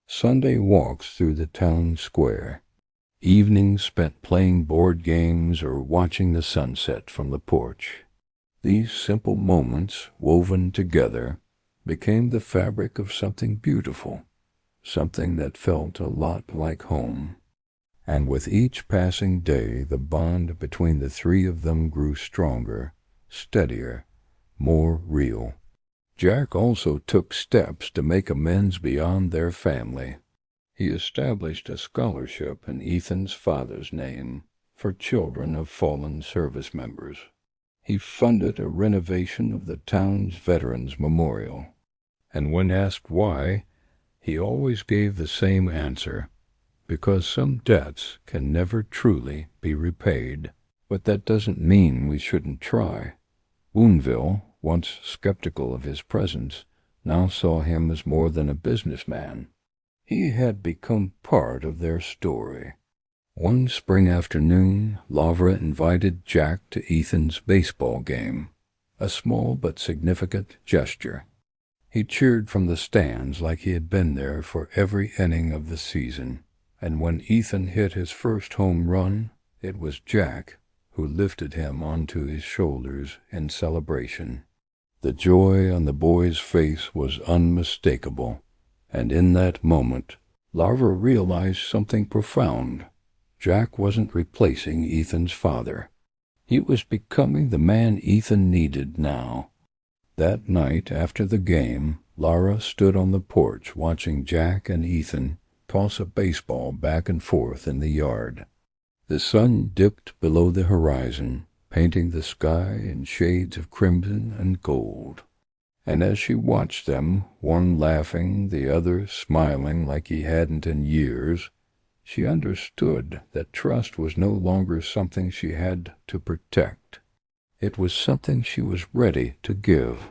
Sunday walks through the town square, evenings spent playing board games or watching the sunset from the porch. These simple moments, woven together, became the fabric of something beautiful, something that felt a lot like home. And with each passing day, the bond between the three of them grew stronger, steadier, more real. Jack also took steps to make amends beyond their family. He established a scholarship in Ethan's father's name for children of fallen service members. He funded a renovation of the town's Veterans Memorial, and when asked why, he always gave the same answer: because some debts can never truly be repaid. But that doesn't mean we shouldn't try. Boonville, once skeptical of his presence, now saw him as more than a businessman. He had become part of their story. One spring afternoon, Lavra invited Jack to Ethan's baseball game, a small but significant gesture. He cheered from the stands like he had been there for every inning of the season, and when Ethan hit his first home run, it was Jack who lifted him onto his shoulders in celebration. The joy on the boy's face was unmistakable, and in that moment, Lavra realized something profound. Jack wasn't replacing Ethan's father. He was becoming the man Ethan needed now. That night after the game, Lara stood on the porch watching Jack and Ethan toss a baseball back and forth in the yard. The sun dipped below the horizon, painting the sky in shades of crimson and gold. And as she watched them, one laughing, the other smiling like he hadn't in years, she understood that trust was no longer something she had to protect. It was something she was ready to give.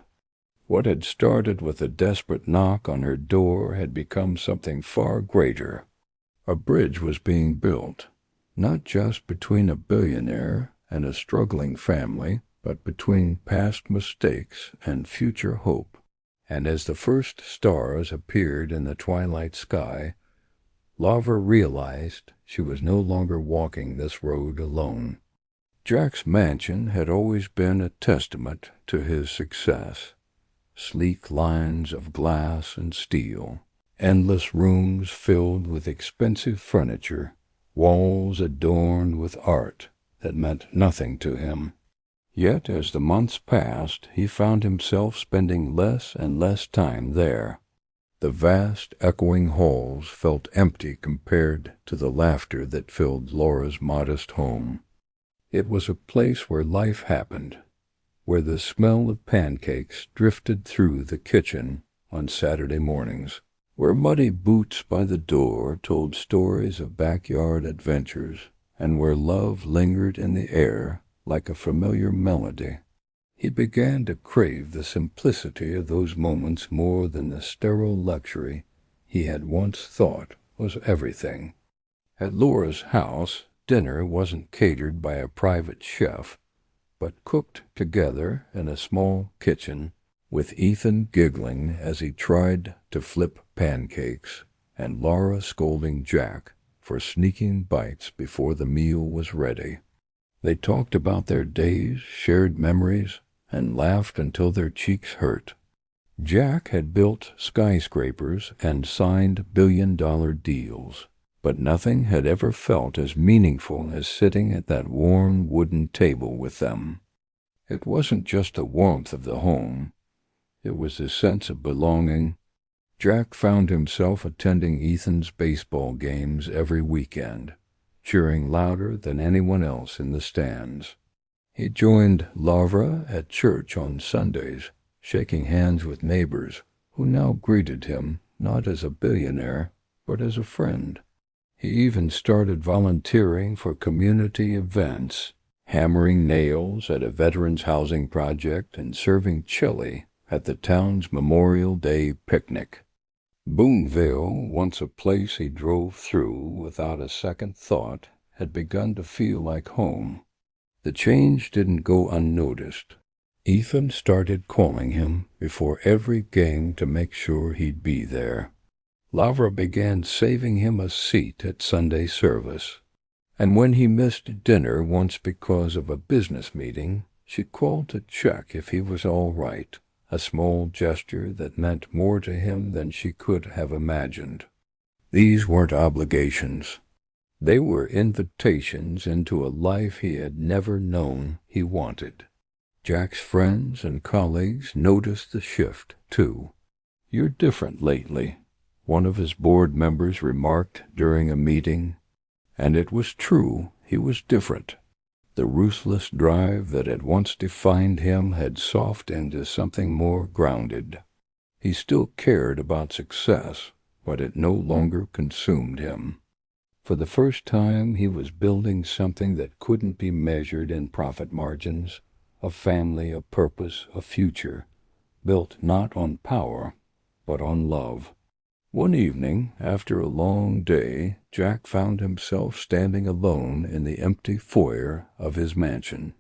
What had started with a desperate knock on her door had become something far greater. A bridge was being built, not just between a billionaire and a struggling family, but between past mistakes and future hope. And as the first stars appeared in the twilight sky, Lavra realized she was no longer walking this road alone. Jack's mansion had always been a testament to his success. Sleek lines of glass and steel, endless rooms filled with expensive furniture, walls adorned with art that meant nothing to him. Yet as the months passed, he found himself spending less and less time there. The vast, echoing halls felt empty compared to the laughter that filled Laura's modest home. It was a place where life happened, where the smell of pancakes drifted through the kitchen on Saturday mornings, where muddy boots by the door told stories of backyard adventures, and where love lingered in the air like a familiar melody. He began to crave the simplicity of those moments more than the sterile luxury he had once thought was everything. At Laura's house, dinner wasn't catered by a private chef, but cooked together in a small kitchen, with Ethan giggling as he tried to flip pancakes, and Laura scolding Jack for sneaking bites before the meal was ready. They talked about their days, shared memories, and laughed until their cheeks hurt. Jack had built skyscrapers and signed billion-dollar deals, but nothing had ever felt as meaningful as sitting at that worn wooden table with them. It wasn't just the warmth of the home. It was the sense of belonging. Jack found himself attending Ethan's baseball games every weekend, cheering louder than anyone else in the stands. He joined Lavra at church on Sundays, shaking hands with neighbors who now greeted him not as a billionaire, but as a friend. He even started volunteering for community events, hammering nails at a veterans housing project and serving chili at the town's Memorial Day picnic. Boonville, once a place he drove through without a second thought, had begun to feel like home. The change didn't go unnoticed. Ethan started calling him before every game to make sure he'd be there. Lavra began saving him a seat at Sunday service, and when he missed dinner once because of a business meeting, she called to check if he was all right, a small gesture that meant more to him than she could have imagined. These weren't obligations. They were invitations into a life he had never known he wanted. Jack's friends and colleagues noticed the shift, too. "You're different lately," one of his board members remarked during a meeting, and it was true, he was different. The ruthless drive that had once defined him had softened into something more grounded. He still cared about success, but it no longer consumed him. For the first time, he was building something that couldn't be measured in profit margins, a family, a purpose, a future, built not on power, but on love. One evening, after a long day, Jack found himself standing alone in the empty foyer of his mansion.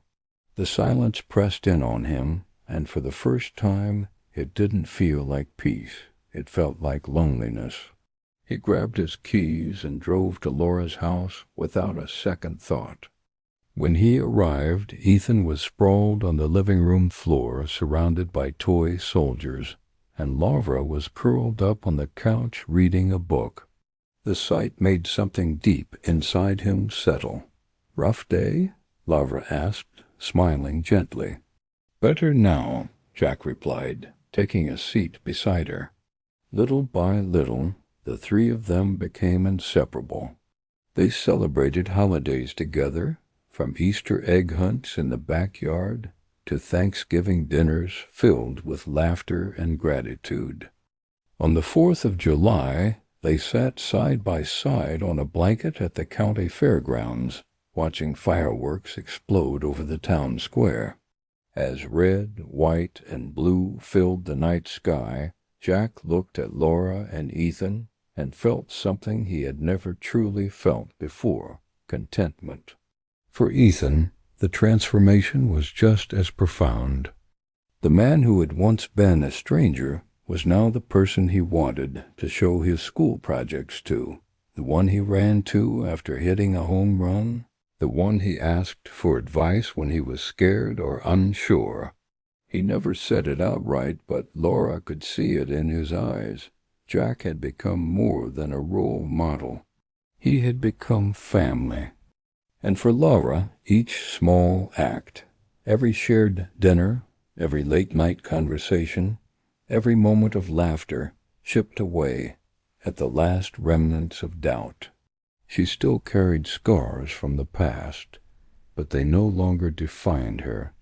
The silence pressed in on him, and for the first time, it didn't feel like peace. It felt like loneliness. He grabbed his keys and drove to Laura's house without a second thought. When he arrived, Ethan was sprawled on the living room floor, surrounded by toy soldiers, and Lavra was curled up on the couch reading a book. The sight made something deep inside him settle. "Rough day?" Lavra asked, smiling gently. "Better now," Jack replied, taking a seat beside her. Little by little, the three of them became inseparable. They celebrated holidays together, from Easter egg hunts in the backyard to Thanksgiving dinners filled with laughter and gratitude. On the 4th of July, they sat side by side on a blanket at the county fairgrounds, watching fireworks explode over the town square. As red, white, and blue filled the night sky, Jack looked at Laura and Ethan and felt something he had never truly felt before: contentment. For Ethan, the transformation was just as profound. The man who had once been a stranger was now the person he wanted to show his school projects to, the one he ran to after hitting a home run, the one he asked for advice when he was scared or unsure. He never said it outright, but Laura could see it in his eyes. Jack had become more than a role model. He had become family. And for Laura, each small act, every shared dinner, every late-night conversation, every moment of laughter, chipped away at the last remnants of doubt. She still carried scars from the past, but they no longer defined her.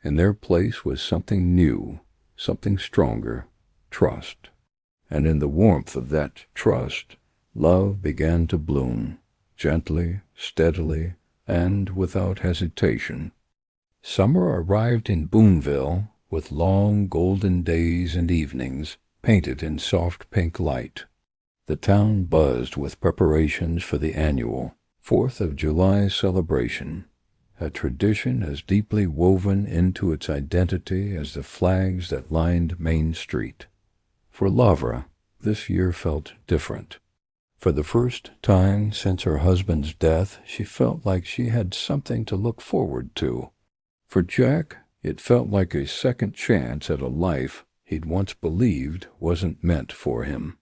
In their place was something new, something stronger: trust. And in the warmth of that trust, love began to bloom, gently, steadily, and without hesitation. Summer arrived in Boonville with long golden days and evenings painted in soft pink light. The town buzzed with preparations for the annual 4th of July celebration, a tradition as deeply woven into its identity as the flags that lined Main Street. For Lavra, this year felt different. For the first time since her husband's death, she felt like she had something to look forward to. For Jack, it felt like a second chance at a life he'd once believed wasn't meant for him.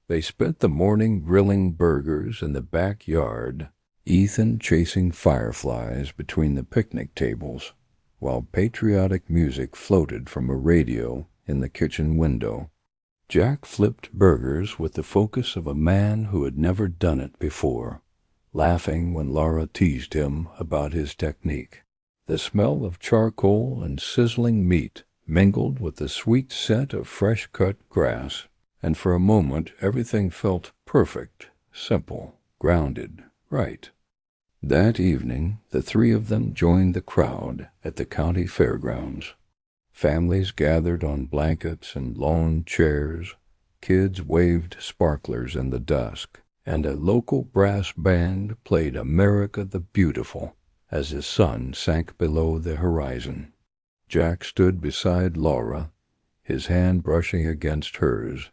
They spent the morning grilling burgers in the backyard, Ethan chasing fireflies between the picnic tables, while patriotic music floated from a radio in the kitchen window. Jack flipped burgers with the focus of a man who had never done it before, laughing when Laura teased him about his technique. The smell of charcoal and sizzling meat mingled with the sweet scent of fresh-cut grass, and for a moment everything felt perfect, simple, grounded, right. That evening, the three of them joined the crowd at the county fairgrounds. Families gathered on blankets and lawn chairs, kids waved sparklers in the dusk, and a local brass band played America the Beautiful as the sun sank below the horizon. Jack stood beside Laura, his hand brushing against hers,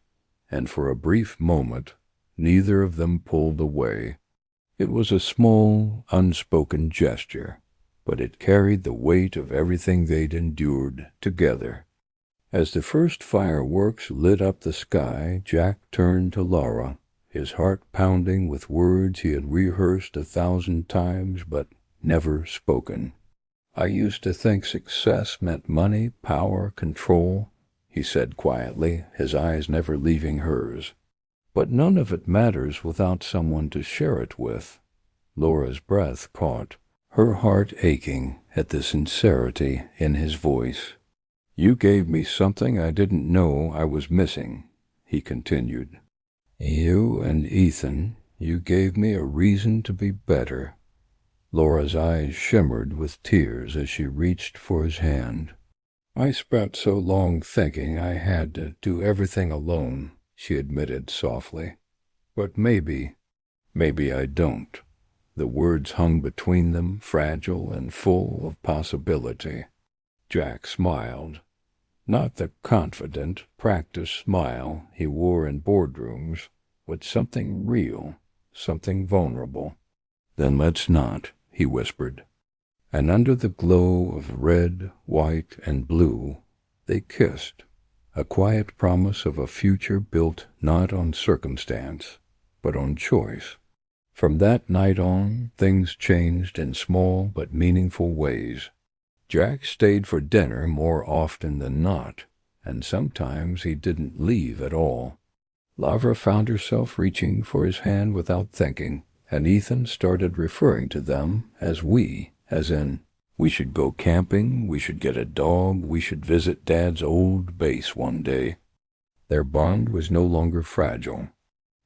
and for a brief moment neither of them pulled away. It was a small, unspoken gesture, but it carried the weight of everything they'd endured together. As the first fireworks lit up the sky, Jack turned to Laura, his heart pounding with words he had rehearsed 1,000 times but never spoken. "I used to think success meant money, power, control," he said quietly, his eyes never leaving hers. "But none of it matters without someone to share it with." Laura's breath caught, her heart aching at the sincerity in his voice. "You gave me something I didn't know I was missing," he continued. "You and Ethan, you gave me a reason to be better." Laura's eyes shimmered with tears as she reached for his hand. "I spent so long thinking I had to do everything alone," she admitted softly. "But maybe I don't." The words hung between them, fragile and full of possibility. Jack smiled. Not the confident, practiced smile he wore in boardrooms, but something real, something vulnerable. "Then let's not," he whispered. And under the glow of red, white, and blue, they kissed, a quiet promise of a future built not on circumstance, but on choice. From that night on, things changed in small but meaningful ways. Jack stayed for dinner more often than not, and sometimes he didn't leave at all. Lavra found herself reaching for his hand without thinking, and Ethan started referring to them as we, as in, we should go camping, we should get a dog, we should visit Dad's old base one day. Their bond was no longer fragile.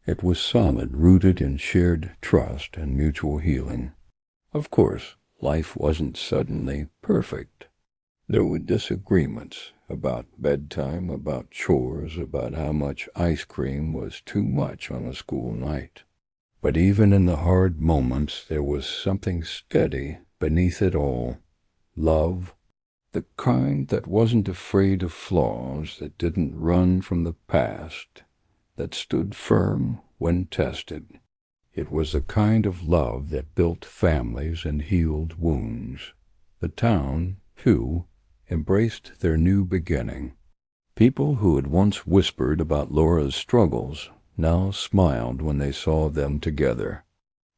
It was solid, rooted in shared trust and mutual healing. Of course, life wasn't suddenly perfect. There were disagreements about bedtime, about chores, about how much ice cream was too much on a school night. But even in the hard moments, there was something steady beneath it all. Love, the kind that wasn't afraid of flaws, that didn't run from the past, that stood firm when tested. It was the kind of love that built families and healed wounds. The town, too, embraced their new beginning. People who had once whispered about Laura's struggles now smiled when they saw them together.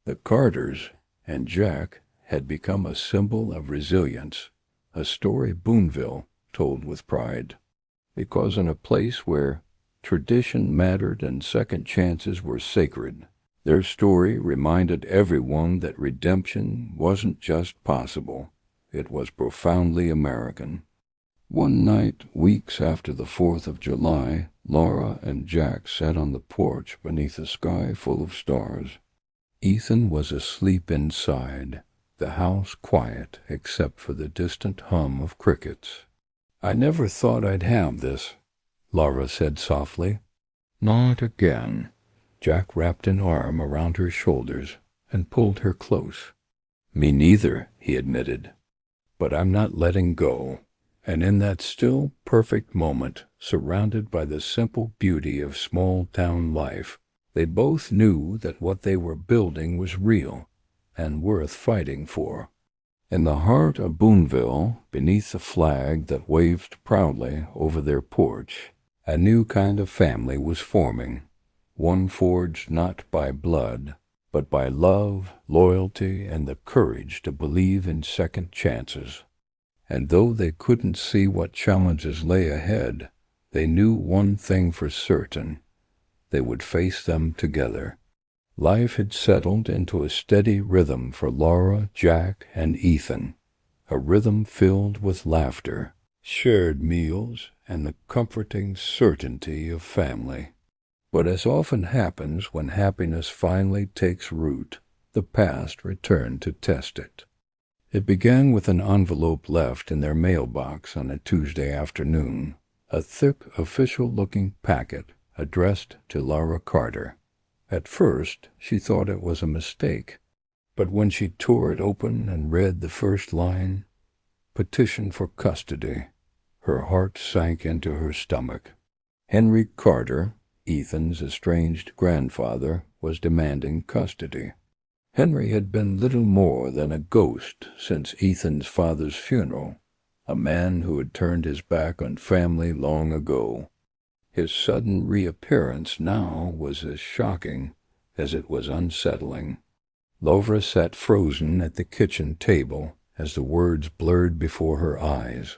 The Carters and Jack had become a symbol of resilience, a story Boonville told with pride, because in a place where tradition mattered and second chances were sacred, their story reminded everyone that redemption wasn't just possible, it was profoundly American. One night, weeks after the 4th of July, Laura and Jack sat on the porch beneath a sky full of stars. Ethan was asleep inside, the house quiet except for the distant hum of crickets. "I never thought I'd have this," Laura said softly. "Not again." Jack wrapped an arm around her shoulders and pulled her close. "Me neither," he admitted. "But I'm not letting go." And in that still, perfect moment, surrounded by the simple beauty of small-town life, they both knew that what they were building was real and worth fighting for. In the heart of Boonville, beneath the flag that waved proudly over their porch, a new kind of family was forming, one forged not by blood, but by love, loyalty, and the courage to believe in second chances. And though they couldn't see what challenges lay ahead, they knew one thing for certain: they would face them together. Life had settled into a steady rhythm for Laura, Jack, and Ethan, a rhythm filled with laughter, shared meals, and the comforting certainty of family. But as often happens when happiness finally takes root, the past returned to test it. It began with an envelope left in their mailbox on a Tuesday afternoon, a thick, official-looking packet addressed to Laura Carter. At first, she thought it was a mistake, but when she tore it open and read the first line, "Petition for custody," her heart sank into her stomach. Henry Carter, Ethan's estranged grandfather, was demanding custody. Henry had been little more than a ghost since Ethan's father's funeral, a man who had turned his back on family long ago. His sudden reappearance now was as shocking as it was unsettling. Laura sat frozen at the kitchen table as the words blurred before her eyes.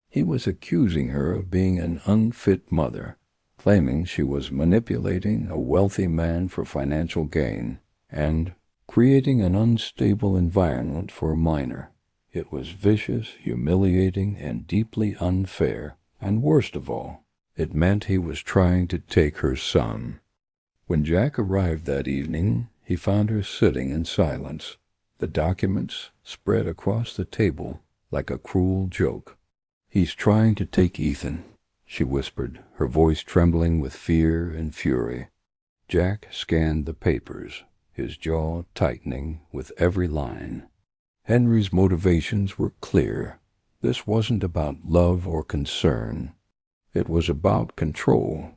He was accusing her of being an unfit mother, claiming she was manipulating a wealthy man for financial gain, and creating an unstable environment for a minor. It was vicious, humiliating, and deeply unfair, and worst of all, it meant he was trying to take her son. When Jack arrived that evening, he found her sitting in silence, the documents spread across the table like a cruel joke. "He's trying to take Ethan," she whispered, her voice trembling with fear and fury. Jack scanned the papers, his jaw tightening with every line. Henry's motivations were clear. This wasn't about love or concern. It was about control.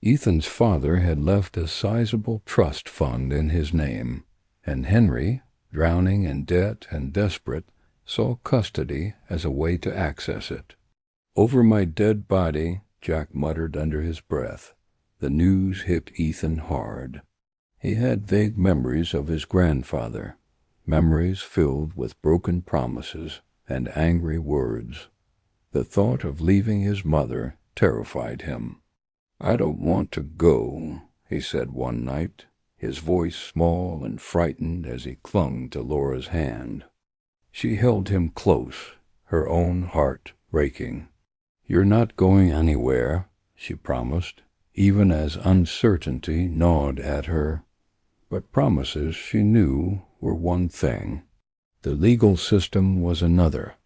Ethan's father had left a sizable trust fund in his name, and Henry, drowning in debt and desperate, saw custody as a way to access it. "Over my dead body," Jack muttered under his breath. The news hit Ethan hard. He had vague memories of his grandfather, memories filled with broken promises and angry words. The thought of leaving his mother terrified him. "I don't want to go," he said one night, his voice small and frightened as he clung to Laura's hand. She held him close, her own heart breaking. "You're not going anywhere," she promised, even as uncertainty gnawed at her. But promises, she knew, were one thing. The legal system was another.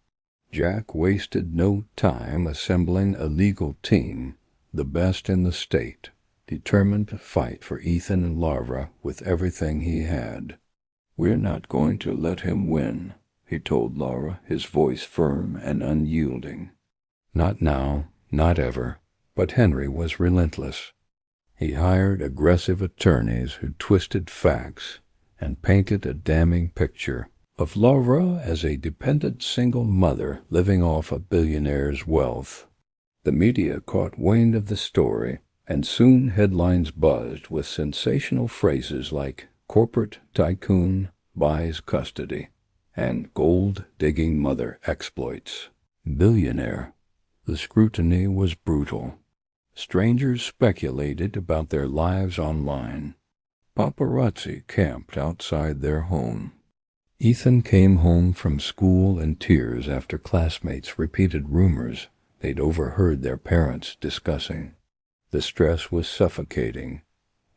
Jack wasted no time assembling a legal team, the best in the state, determined to fight for Ethan and Laura with everything he had. "We're not going to let him win," he told Laura, his voice firm and unyielding. Not now, not ever, but Henry was relentless. He hired aggressive attorneys who twisted facts and painted a damning picture of Laura as a dependent single mother living off a billionaire's wealth. The media caught wind of the story, and soon headlines buzzed with sensational phrases like "corporate tycoon buys custody" and "gold-digging mother exploits." Billionaire. The scrutiny was brutal. Strangers speculated about their lives online. Paparazzi camped outside their home. Ethan came home from school in tears after classmates repeated rumors they'd overheard their parents discussing. The stress was suffocating,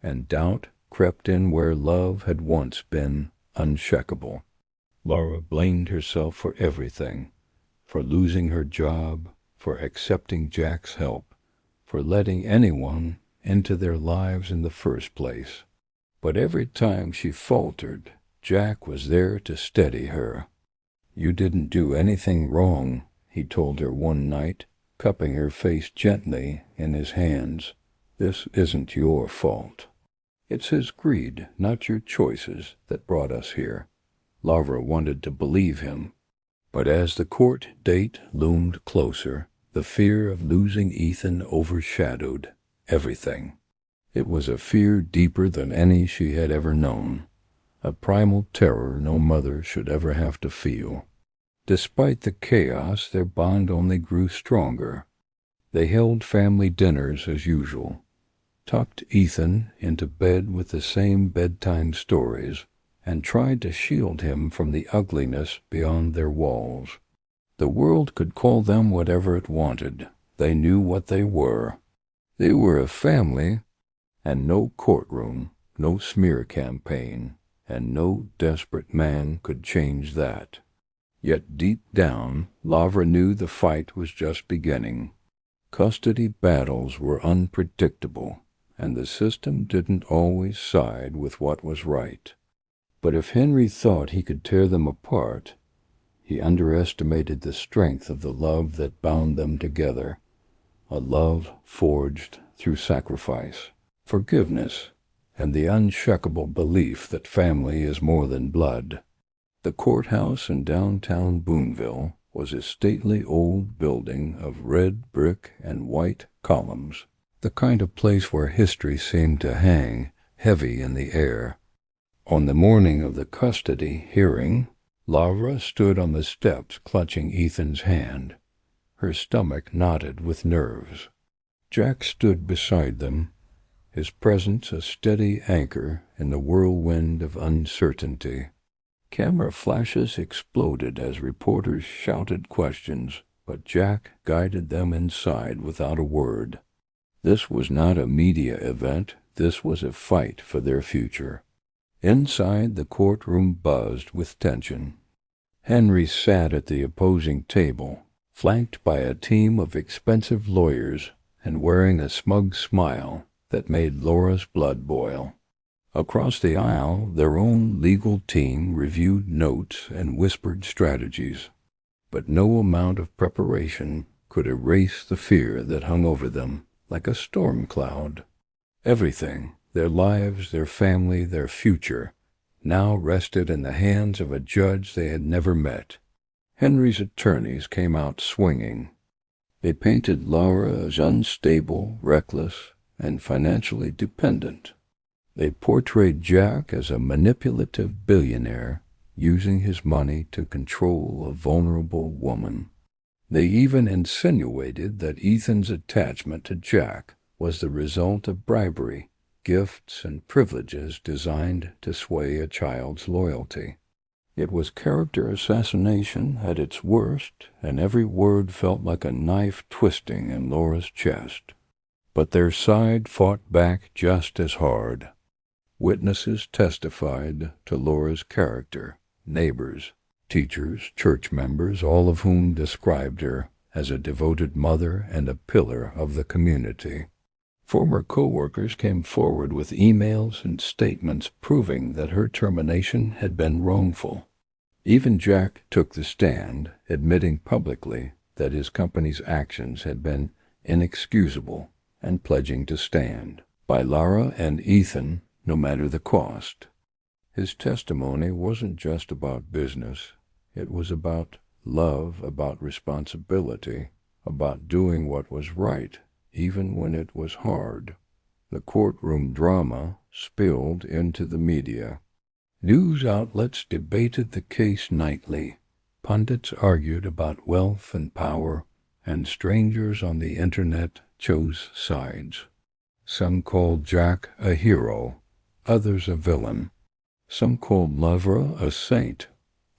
and doubt crept in where love had once been unshakable. Laura blamed herself for everything, for losing her job, for accepting Jack's help, for letting anyone into their lives in the first place. But every time she faltered, Jack was there to steady her. "You didn't do anything wrong," he told her one night, cupping her face gently in his hands. "This isn't your fault. It's his greed, not your choices, that brought us here." Laura wanted to believe him, but as the court date loomed closer, the fear of losing Ethan overshadowed everything. It was a fear deeper than any she had ever known, a primal terror no mother should ever have to feel. Despite the chaos, their bond only grew stronger. They held family dinners as usual, tucked Ethan into bed with the same bedtime stories, and tried to shield him from the ugliness beyond their walls. The world could call them whatever it wanted. They knew what they were. They were a family, and no courtroom, no smear campaign, and no desperate man could change that. Yet deep down, Lavra knew the fight was just beginning. Custody battles were unpredictable, and the system didn't always side with what was right. But if Henry thought he could tear them apart, he underestimated the strength of the love that bound them together, a love forged through sacrifice, forgiveness, and the unshakable belief that family is more than blood. The courthouse in downtown Boonville was a stately old building of red brick and white columns, the kind of place where history seemed to hang heavy in the air. On the morning of the custody hearing, Lavra stood on the steps clutching Ethan's hand. Her stomach knotted with nerves. Jack stood beside them, his presence a steady anchor in the whirlwind of uncertainty. Camera flashes exploded as reporters shouted questions, but Jack guided them inside without a word. This was not a media event, this was a fight for their future. Inside, the courtroom buzzed with tension. Henry sat at the opposing table, flanked by a team of expensive lawyers and wearing a smug smile that made Laura's blood boil. Across the aisle, their own legal team reviewed notes and whispered strategies, but no amount of preparation could erase the fear that hung over them like a storm cloud. Everything, their lives, their family, their future, now rested in the hands of a judge they had never met. Henry's attorneys came out swinging. They painted Laura as unstable, reckless, and financially dependent. They portrayed Jack as a manipulative billionaire, using his money to control a vulnerable woman. They even insinuated that Ethan's attachment to Jack was the result of bribery, gifts, and privileges designed to sway a child's loyalty. It was character assassination at its worst, and every word felt like a knife twisting in Laura's chest. But their side fought back just as hard. Witnesses testified to Laura's character, neighbors, teachers, church members, all of whom described her as a devoted mother and a pillar of the community. Former co-workers came forward with emails and statements proving that her termination had been wrongful. Even Jack took the stand, admitting publicly that his company's actions had been inexcusable and pledging to stand by Laura and Ethan no matter the cost. His testimony wasn't just about business. It was about love, about responsibility, about doing what was right, even when it was hard. The courtroom drama spilled into the media. News outlets debated the case nightly. Pundits argued about wealth and power, and strangers on the internet chose sides. Some called Jack a hero, others a villain. Some called Lavra a saint,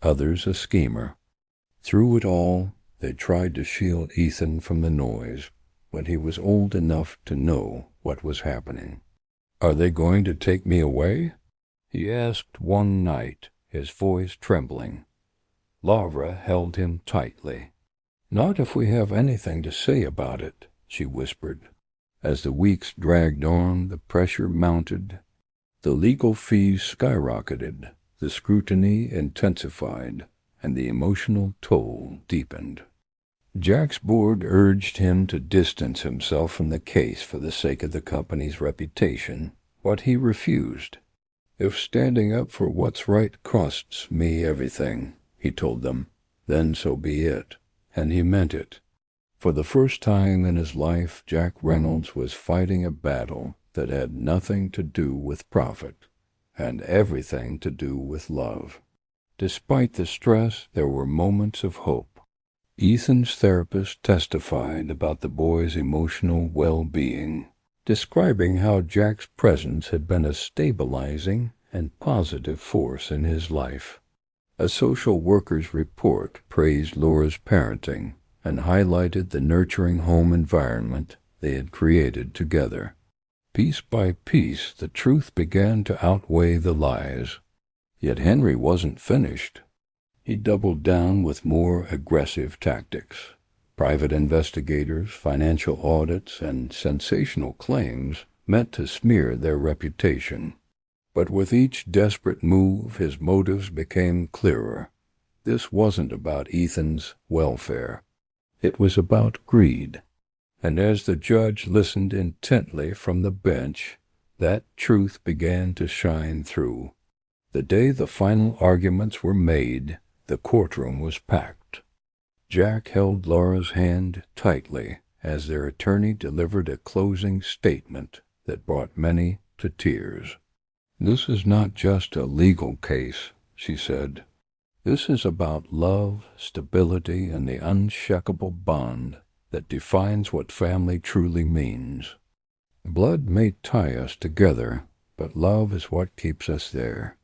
others a schemer. Through it all, they tried to shield Ethan from the noise, but he was old enough to know what was happening. "Are they going to take me away?" he asked one night, his voice trembling. Lavra held him tightly. "Not if we have anything to say about it," she whispered. As the weeks dragged on, the pressure mounted. The legal fees skyrocketed, the scrutiny intensified, and the emotional toll deepened. Jack's board urged him to distance himself from the case for the sake of the company's reputation, but he refused. "If standing up for what's right costs me everything," he told them, "then so be it." And he meant it. For the first time in his life, Jack Reynolds was fighting a battle that had nothing to do with profit and everything to do with love. Despite the stress, there were moments of hope. Ethan's therapist testified about the boy's emotional well-being, describing how Jack's presence had been a stabilizing and positive force in his life. A social worker's report praised Laura's parenting and highlighted the nurturing home environment they had created together. Piece by piece, the truth began to outweigh the lies. Yet Henry wasn't finished. He doubled down with more aggressive tactics. Private investigators, financial audits, and sensational claims meant to smear their reputation. But with each desperate move, his motives became clearer. This wasn't about Ethan's welfare. It was about greed. And as the judge listened intently from the bench, that truth began to shine through. The day the final arguments were made, the courtroom was packed. Jack held Laura's hand tightly as their attorney delivered a closing statement that brought many to tears. "This is not just a legal case," she said. "This is about love, stability, and the unshakable bond that defines what family truly means. Blood may tie us together, but love is what keeps us there."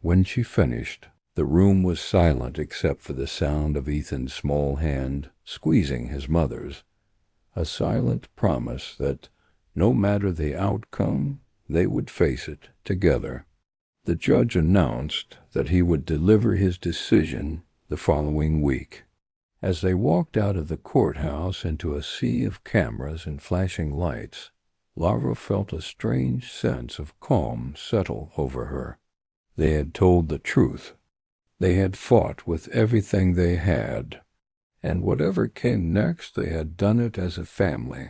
When she finished, the room was silent except for the sound of Ethan's small hand squeezing his mother's, a silent promise that, no matter the outcome, they would face it together. The judge announced that he would deliver his decision the following week. As they walked out of the courthouse into a sea of cameras and flashing lights, Laura felt a strange sense of calm settle over her. They had told the truth. They had fought with everything they had. And whatever came next, they had done it as a family.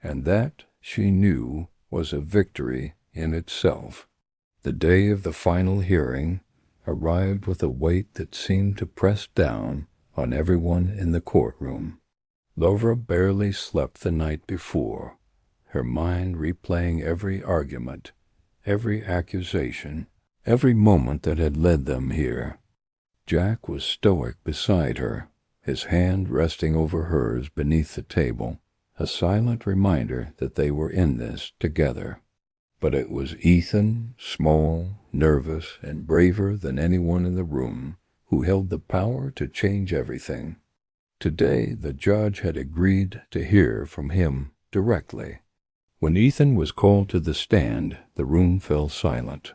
And that, she knew, was a victory in itself. The day of the final hearing arrived with a weight that seemed to press down on everyone in the courtroom. Laura barely slept the night before, her mind replaying every argument, every accusation, every moment that had led them here. Jack was stoic beside her, his hand resting over hers beneath the table, a silent reminder that they were in this together. But it was Ethan, small, nervous, and braver than anyone in the room, who held the power to change everything. Today the judge had agreed to hear from him directly. When Ethan was called to the stand, the room fell silent.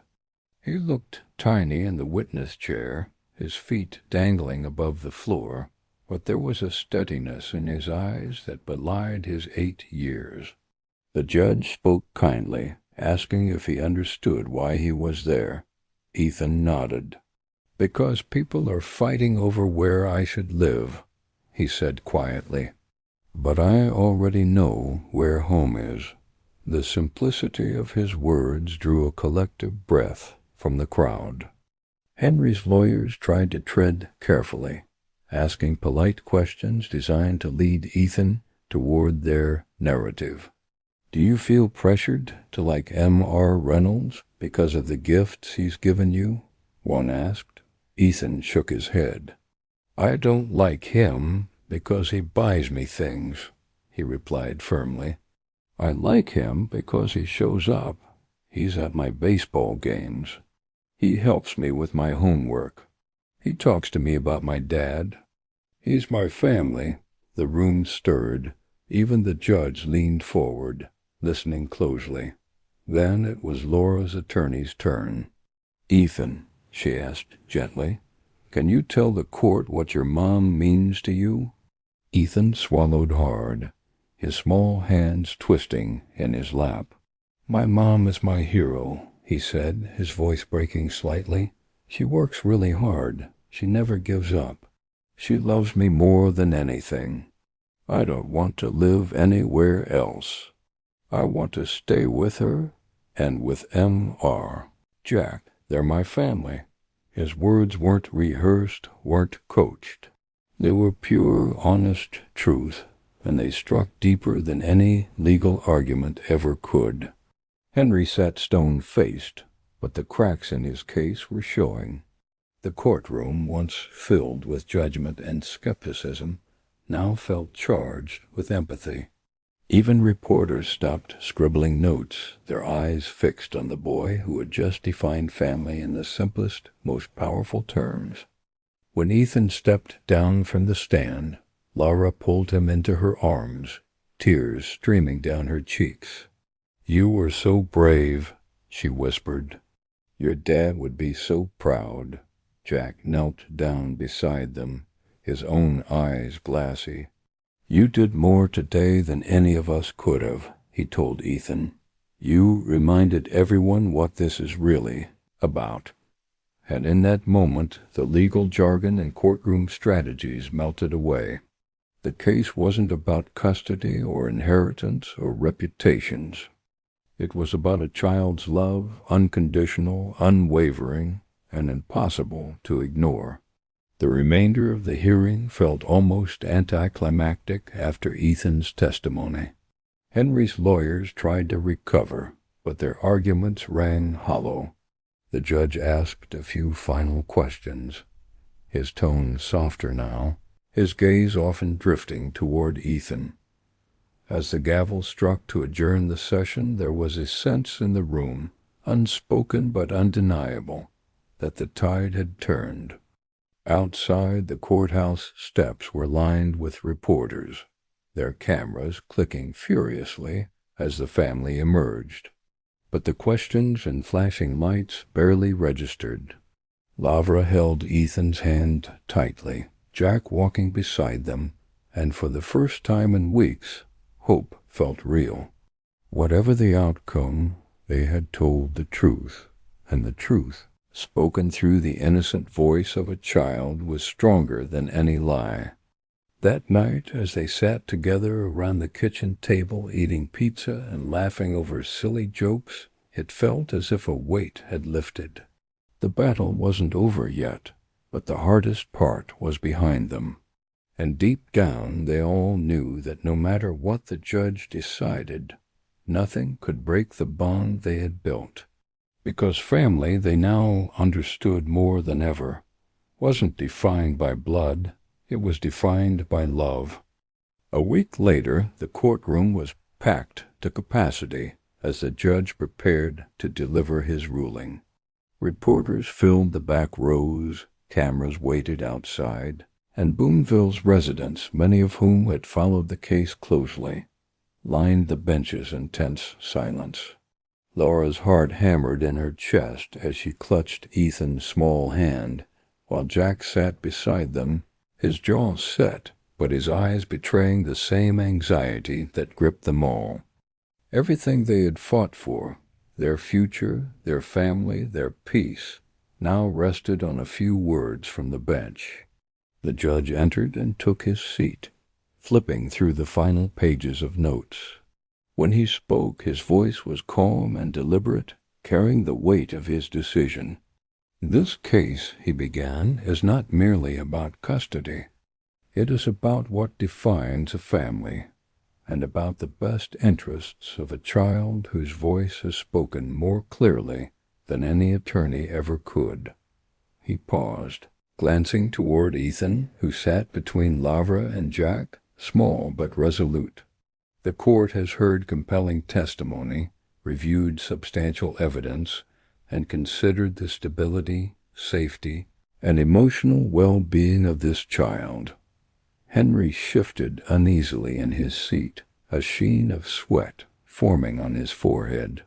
He looked tiny in the witness chair, his feet dangling above the floor, but there was a steadiness in his eyes that belied his 8 years. The judge spoke kindly, asking if he understood why he was there. Ethan nodded. "Because people are fighting over where I should live," he said quietly. "But I already know where home is." The simplicity of his words drew a collective breath from the crowd. Henry's lawyers tried to tread carefully, asking polite questions designed to lead Ethan toward their narrative. "Do you feel pressured to like M.R. Reynolds because of the gifts he's given you?" one asked. Ethan shook his head. "I don't like him because he buys me things," he replied firmly. "I like him because he shows up. He's at my baseball games. He helps me with my homework. He talks to me about my dad. He's my family." The room stirred. Even the judge leaned forward, listening closely. Then it was Laura's attorney's turn. "Ethan," she asked gently, "can you tell the court what your mom means to you?" Ethan swallowed hard, his small hands twisting in his lap. "My mom is my hero," he said, his voice breaking slightly. "She works really hard. She never gives up. She loves me more than anything. I don't want to live anywhere else. I want to stay with her and with M.R. Jack, they're my family." His words weren't rehearsed, weren't coached. They were pure, honest truth, and they struck deeper than any legal argument ever could. Henry sat stone-faced, but the cracks in his case were showing. The courtroom, once filled with judgment and skepticism, now felt charged with empathy. Even reporters stopped scribbling notes, their eyes fixed on the boy who had just defined family in the simplest, most powerful terms. When Ethan stepped down from the stand, Laura pulled him into her arms, tears streaming down her cheeks. "You were so brave," she whispered. "Your dad would be so proud." Jack knelt down beside them, his own eyes glassy. "You did more today than any of us could have," he told Ethan. "You reminded everyone what this is really about." And in that moment, the legal jargon and courtroom strategies melted away. The case wasn't about custody or inheritance or reputations. It was about a child's love, unconditional, unwavering, and impossible to ignore. The remainder of the hearing felt almost anticlimactic after Ethan's testimony. Henry's lawyers tried to recover, but their arguments rang hollow. The judge asked a few final questions, his tone softer now, his gaze often drifting toward Ethan. As the gavel struck to adjourn the session, there was a sense in the room, unspoken but undeniable, that the tide had turned. Outside, the courthouse steps were lined with reporters, their cameras clicking furiously as the family emerged. But the questions and flashing lights barely registered. Lavra held Ethan's hand tightly, Jack walking beside them, and for the first time in weeks, hope felt real. Whatever the outcome, they had told the truth, and the truth, spoken through the innocent voice of a child, was stronger than any lie. That night, as they sat together around the kitchen table eating pizza and laughing over silly jokes, it felt as if a weight had lifted. The battle wasn't over yet, but the hardest part was behind them. And deep down they all knew that no matter what the judge decided, nothing could break the bond they had built. Because family, they now understood more than ever, wasn't defined by blood, it was defined by love. A week later, the courtroom was packed to capacity as the judge prepared to deliver his ruling. Reporters filled the back rows, cameras waited outside, and Boonville's residents, many of whom had followed the case closely, lined the benches in tense silence. Laura's heart hammered in her chest as she clutched Ethan's small hand, while Jack sat beside them, his jaw set, but his eyes betraying the same anxiety that gripped them all. Everything they had fought for, their future, their family, their peace, now rested on a few words from the bench. The judge entered and took his seat, flipping through the final pages of notes. When he spoke, his voice was calm and deliberate, carrying the weight of his decision. "This case," he began, "is not merely about custody. It is about what defines a family, and about the best interests of a child whose voice has spoken more clearly than any attorney ever could." He paused, glancing toward Ethan, who sat between Lavra and Jack, small but resolute. "The court has heard compelling testimony, reviewed substantial evidence, and considered the stability, safety, and emotional well-being of this child." Henry shifted uneasily in his seat, a sheen of sweat forming on his forehead.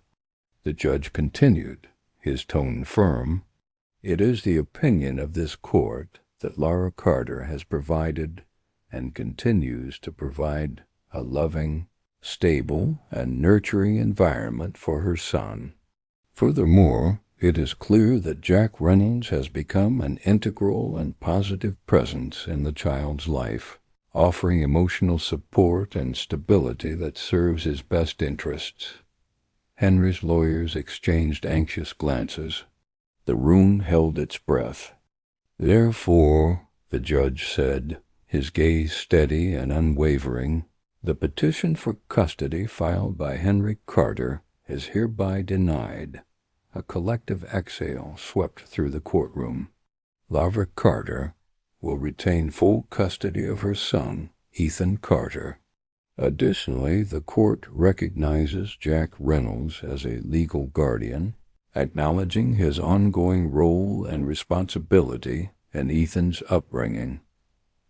The judge continued, his tone firm. "It is the opinion of this court that Laura Carter has provided and continues to provide a loving, stable, and nurturing environment for her son. Furthermore, it is clear that Jack Reynolds has become an integral and positive presence in the child's life, offering emotional support and stability that serves his best interests." Henry's lawyers exchanged anxious glances. The room held its breath. "Therefore," the judge said, his gaze steady and unwavering, "the petition for custody filed by Henry Carter is hereby denied." A collective exhale swept through the courtroom. Lavra Carter will retain full custody of her son, Ethan Carter. Additionally, the court recognizes Jack Reynolds as a legal guardian, acknowledging his ongoing role and responsibility and Ethan's upbringing.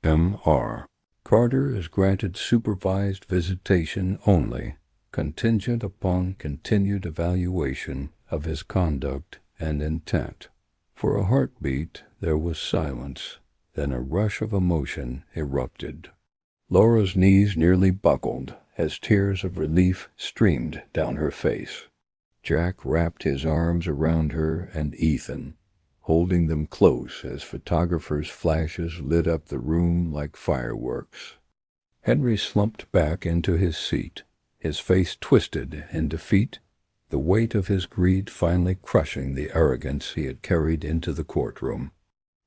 M.R. Carter is granted supervised visitation only, contingent upon continued evaluation of his conduct and intent. For a heartbeat there was silence, then a rush of emotion erupted. Laura's knees nearly buckled as tears of relief streamed down her face. Jack wrapped his arms around her and Ethan, holding them close as photographers' flashes lit up the room like fireworks. Henry slumped back into his seat, his face twisted in defeat, the weight of his greed finally crushing the arrogance he had carried into the courtroom.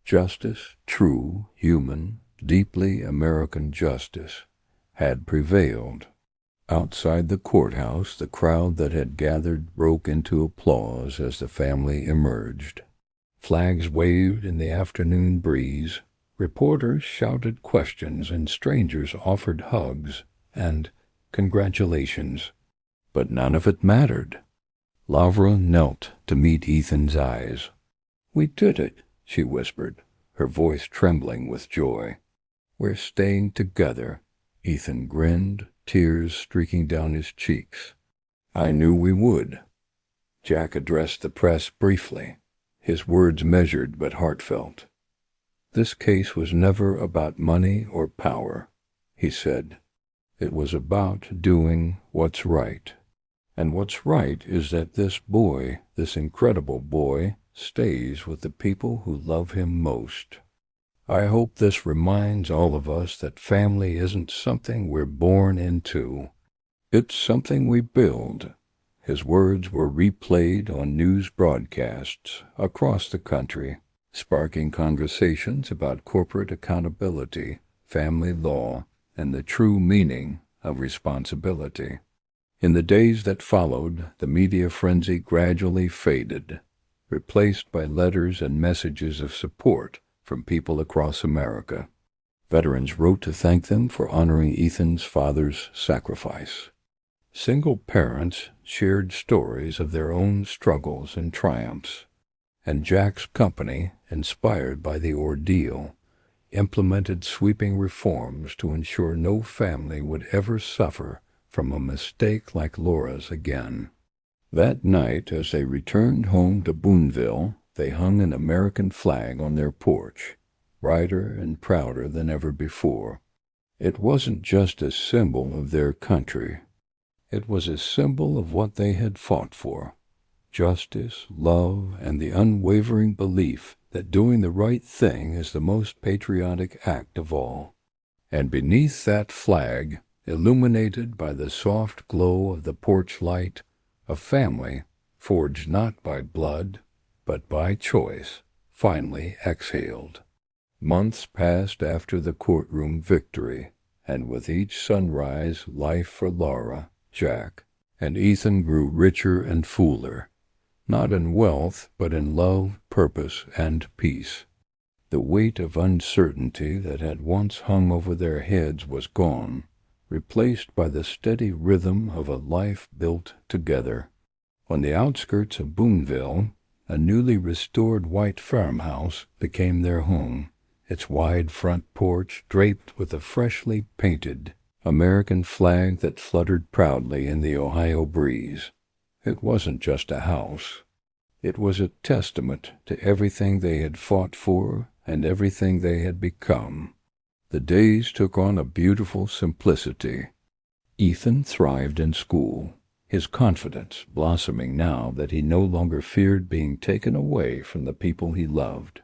Justice, true, human, deeply American justice, had prevailed. Outside the courthouse, the crowd that had gathered broke into applause as the family emerged. Flags waved in the afternoon breeze, reporters shouted questions, and strangers offered hugs and congratulations. But none of it mattered. Lavra knelt to meet Ethan's eyes. "We did it," she whispered, her voice trembling with joy. "We're staying together." Ethan grinned, tears streaking down his cheeks. "I knew we would." Jack addressed the press briefly, his words measured but heartfelt. "This case was never about money or power," he said. "It was about doing what's right. And what's right is that this boy, this incredible boy, stays with the people who love him most. I hope this reminds all of us that family isn't something we're born into. It's something we build." His words were replayed on news broadcasts across the country, sparking conversations about corporate accountability, family law, and the true meaning of responsibility. In the days that followed, the media frenzy gradually faded, replaced by letters and messages of support from people across America. Veterans wrote to thank them for honoring Ethan's father's sacrifice. Single parents shared stories of their own struggles and triumphs, and Jack's company, inspired by the ordeal, implemented sweeping reforms to ensure no family would ever suffer from a mistake like Laura's again. That night, as they returned home to Boonville, they hung an American flag on their porch, brighter and prouder than ever before. It wasn't just a symbol of their country. It was a symbol of what they had fought for: justice, love, and the unwavering belief that doing the right thing is the most patriotic act of all. And beneath that flag, illuminated by the soft glow of the porch light, a family, forged not by blood, but by choice, finally exhaled. Months passed after the courtroom victory, and with each sunrise life for Laura, Jack, and Ethan grew richer and fuller, not in wealth, but in love, purpose, and peace. The weight of uncertainty that had once hung over their heads was gone, replaced by the steady rhythm of a life built together. On the outskirts of Boonville, a newly restored white farmhouse became their home, its wide front porch draped with a freshly painted American flag that fluttered proudly in the Ohio breeze. It wasn't just a house. It was a testament to everything they had fought for and everything they had become. The days took on a beautiful simplicity. Ethan thrived in school, his confidence blossoming now that he no longer feared being taken away from the people he loved.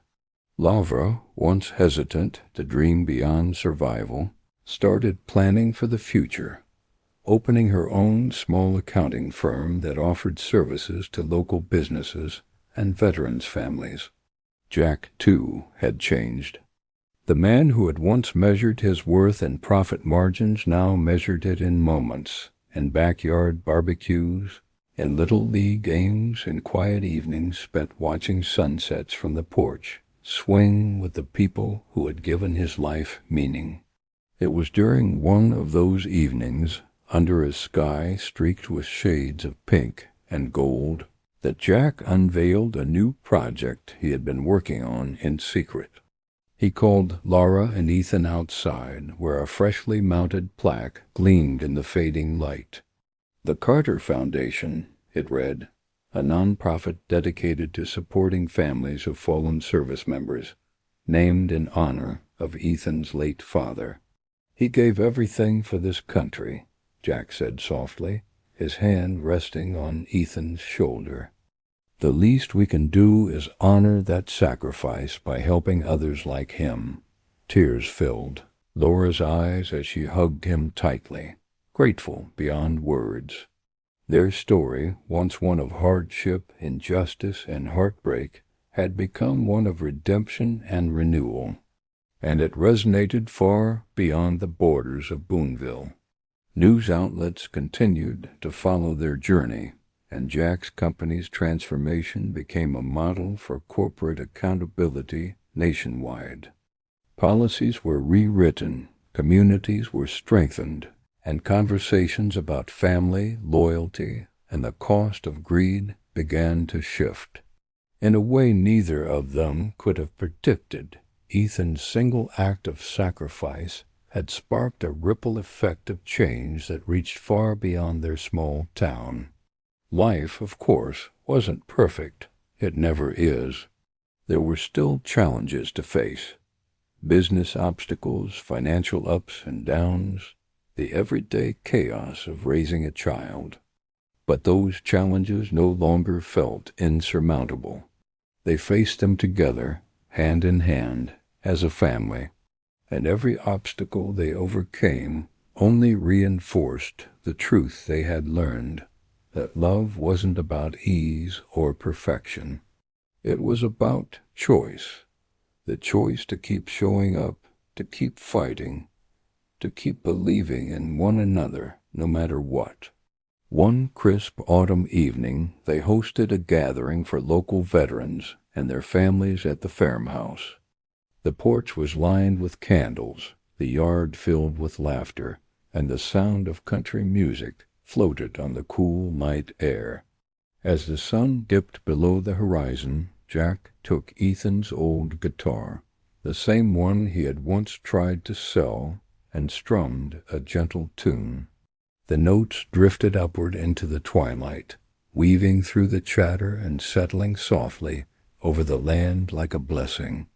Lavra, once hesitant to dream beyond survival, started planning for the future, opening her own small accounting firm that offered services to local businesses and veterans' families. Jack, too, had changed. The man who had once measured his worth in profit margins now measured it in moments, in backyard barbecues, in little league games, in quiet evenings spent watching sunsets from the porch swing with the people who had given his life meaning. It was during one of those evenings, under a sky streaked with shades of pink and gold, that Jack unveiled a new project he had been working on in secret. He called Laura and Ethan outside, where a freshly mounted plaque gleamed in the fading light. "The Carter Foundation," it read, "a nonprofit dedicated to supporting families of fallen service members, named in honor of Ethan's late father. He gave everything for this country," Jack said softly, his hand resting on Ethan's shoulder. "The least we can do is honor that sacrifice by helping others like him." Tears filled Laura's eyes as she hugged him tightly, grateful beyond words. Their story, once one of hardship, injustice, and heartbreak, had become one of redemption and renewal, and it resonated far beyond the borders of Boonville. News outlets continued to follow their journey, and Jack's company's transformation became a model for corporate accountability nationwide. Policies were rewritten, communities were strengthened, and conversations about family, loyalty, and the cost of greed began to shift. In a way neither of them could have predicted, Ethan's single act of sacrifice had sparked a ripple effect of change that reached far beyond their small town. Life, of course, wasn't perfect. It never is. There were still challenges to face. Business obstacles, financial ups and downs, the everyday chaos of raising a child. But those challenges no longer felt insurmountable. They faced them together, hand in hand, as a family, and every obstacle they overcame only reinforced the truth they had learned, that love wasn't about ease or perfection. It was about choice, the choice to keep showing up, to keep fighting, to keep believing in one another no matter what. One crisp autumn evening, they hosted a gathering for local veterans and their families at the farmhouse. The porch was lined with candles, the yard filled with laughter, and the sound of country music floated on the cool night air. As the sun dipped below the horizon, Jack took Ethan's old guitar, the same one he had once tried to sell, and strummed a gentle tune. The notes drifted upward into the twilight, weaving through the chatter and settling softly over the land like a blessing.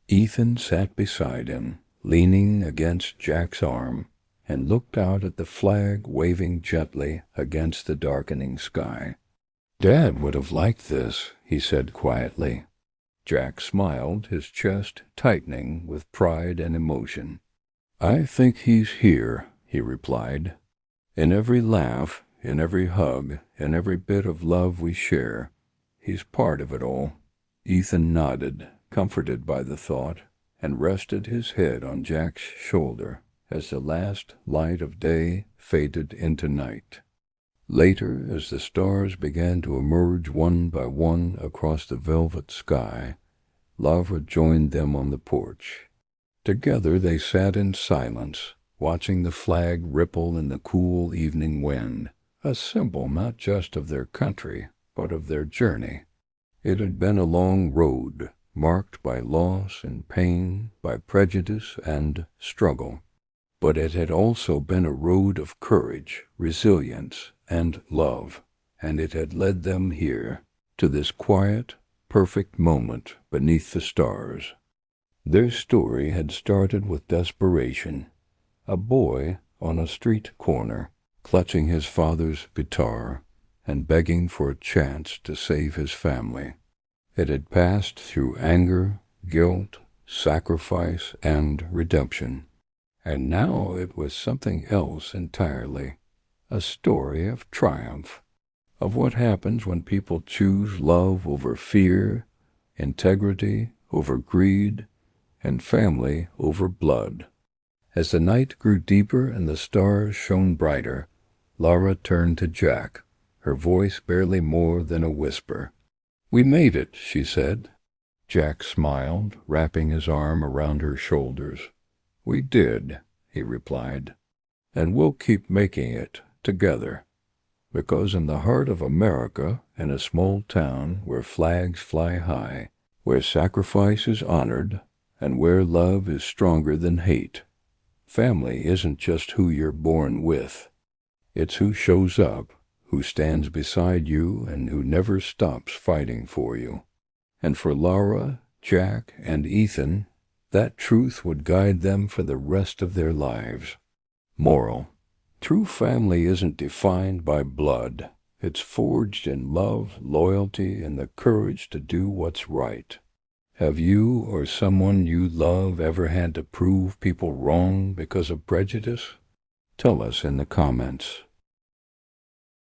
Ethan sat beside him, leaning against Jack's arm, and looked out at the flag waving gently against the darkening sky. "Dad would have liked this," he said quietly. Jack smiled, his chest tightening with pride and emotion. "I think he's here," he replied. "In every laugh, in every hug, in every bit of love we share, he's part of it all." Ethan nodded, comforted by the thought, and rested his head on Jack's shoulder as the last light of day faded into night. Later, as the stars began to emerge one by one across the velvet sky, Lavra joined them on the porch. Together they sat in silence, watching the flag ripple in the cool evening wind, a symbol not just of their country, but of their journey. It had been a long road, marked by loss and pain, by prejudice and struggle. But it had also been a road of courage, resilience, and love, and it had led them here, to this quiet, perfect moment beneath the stars. Their story had started with desperation. A boy on a street corner, clutching his father's guitar and begging for a chance to save his family. It had passed through anger, guilt, sacrifice, and redemption. And now it was something else entirely, a story of triumph, of what happens when people choose love over fear, integrity over greed, and family over blood. As the night grew deeper and the stars shone brighter, Laura turned to Jack, her voice barely more than a whisper. "We made it," she said. Jack smiled, wrapping his arm around her shoulders. "We did," he replied, "and we'll keep making it together, because in the heart of America, in a small town where flags fly high, where sacrifice is honored, and where love is stronger than hate. Family isn't just who you're born with. It's who shows up, who stands beside you, and who never stops fighting for you. And for Laura, Jack, and Ethan, that truth would guide them for the rest of their lives. Moral: true family isn't defined by blood. It's forged in love, loyalty, and the courage to do what's right. Have you or someone you love ever had to prove people wrong because of prejudice? Tell us in the comments.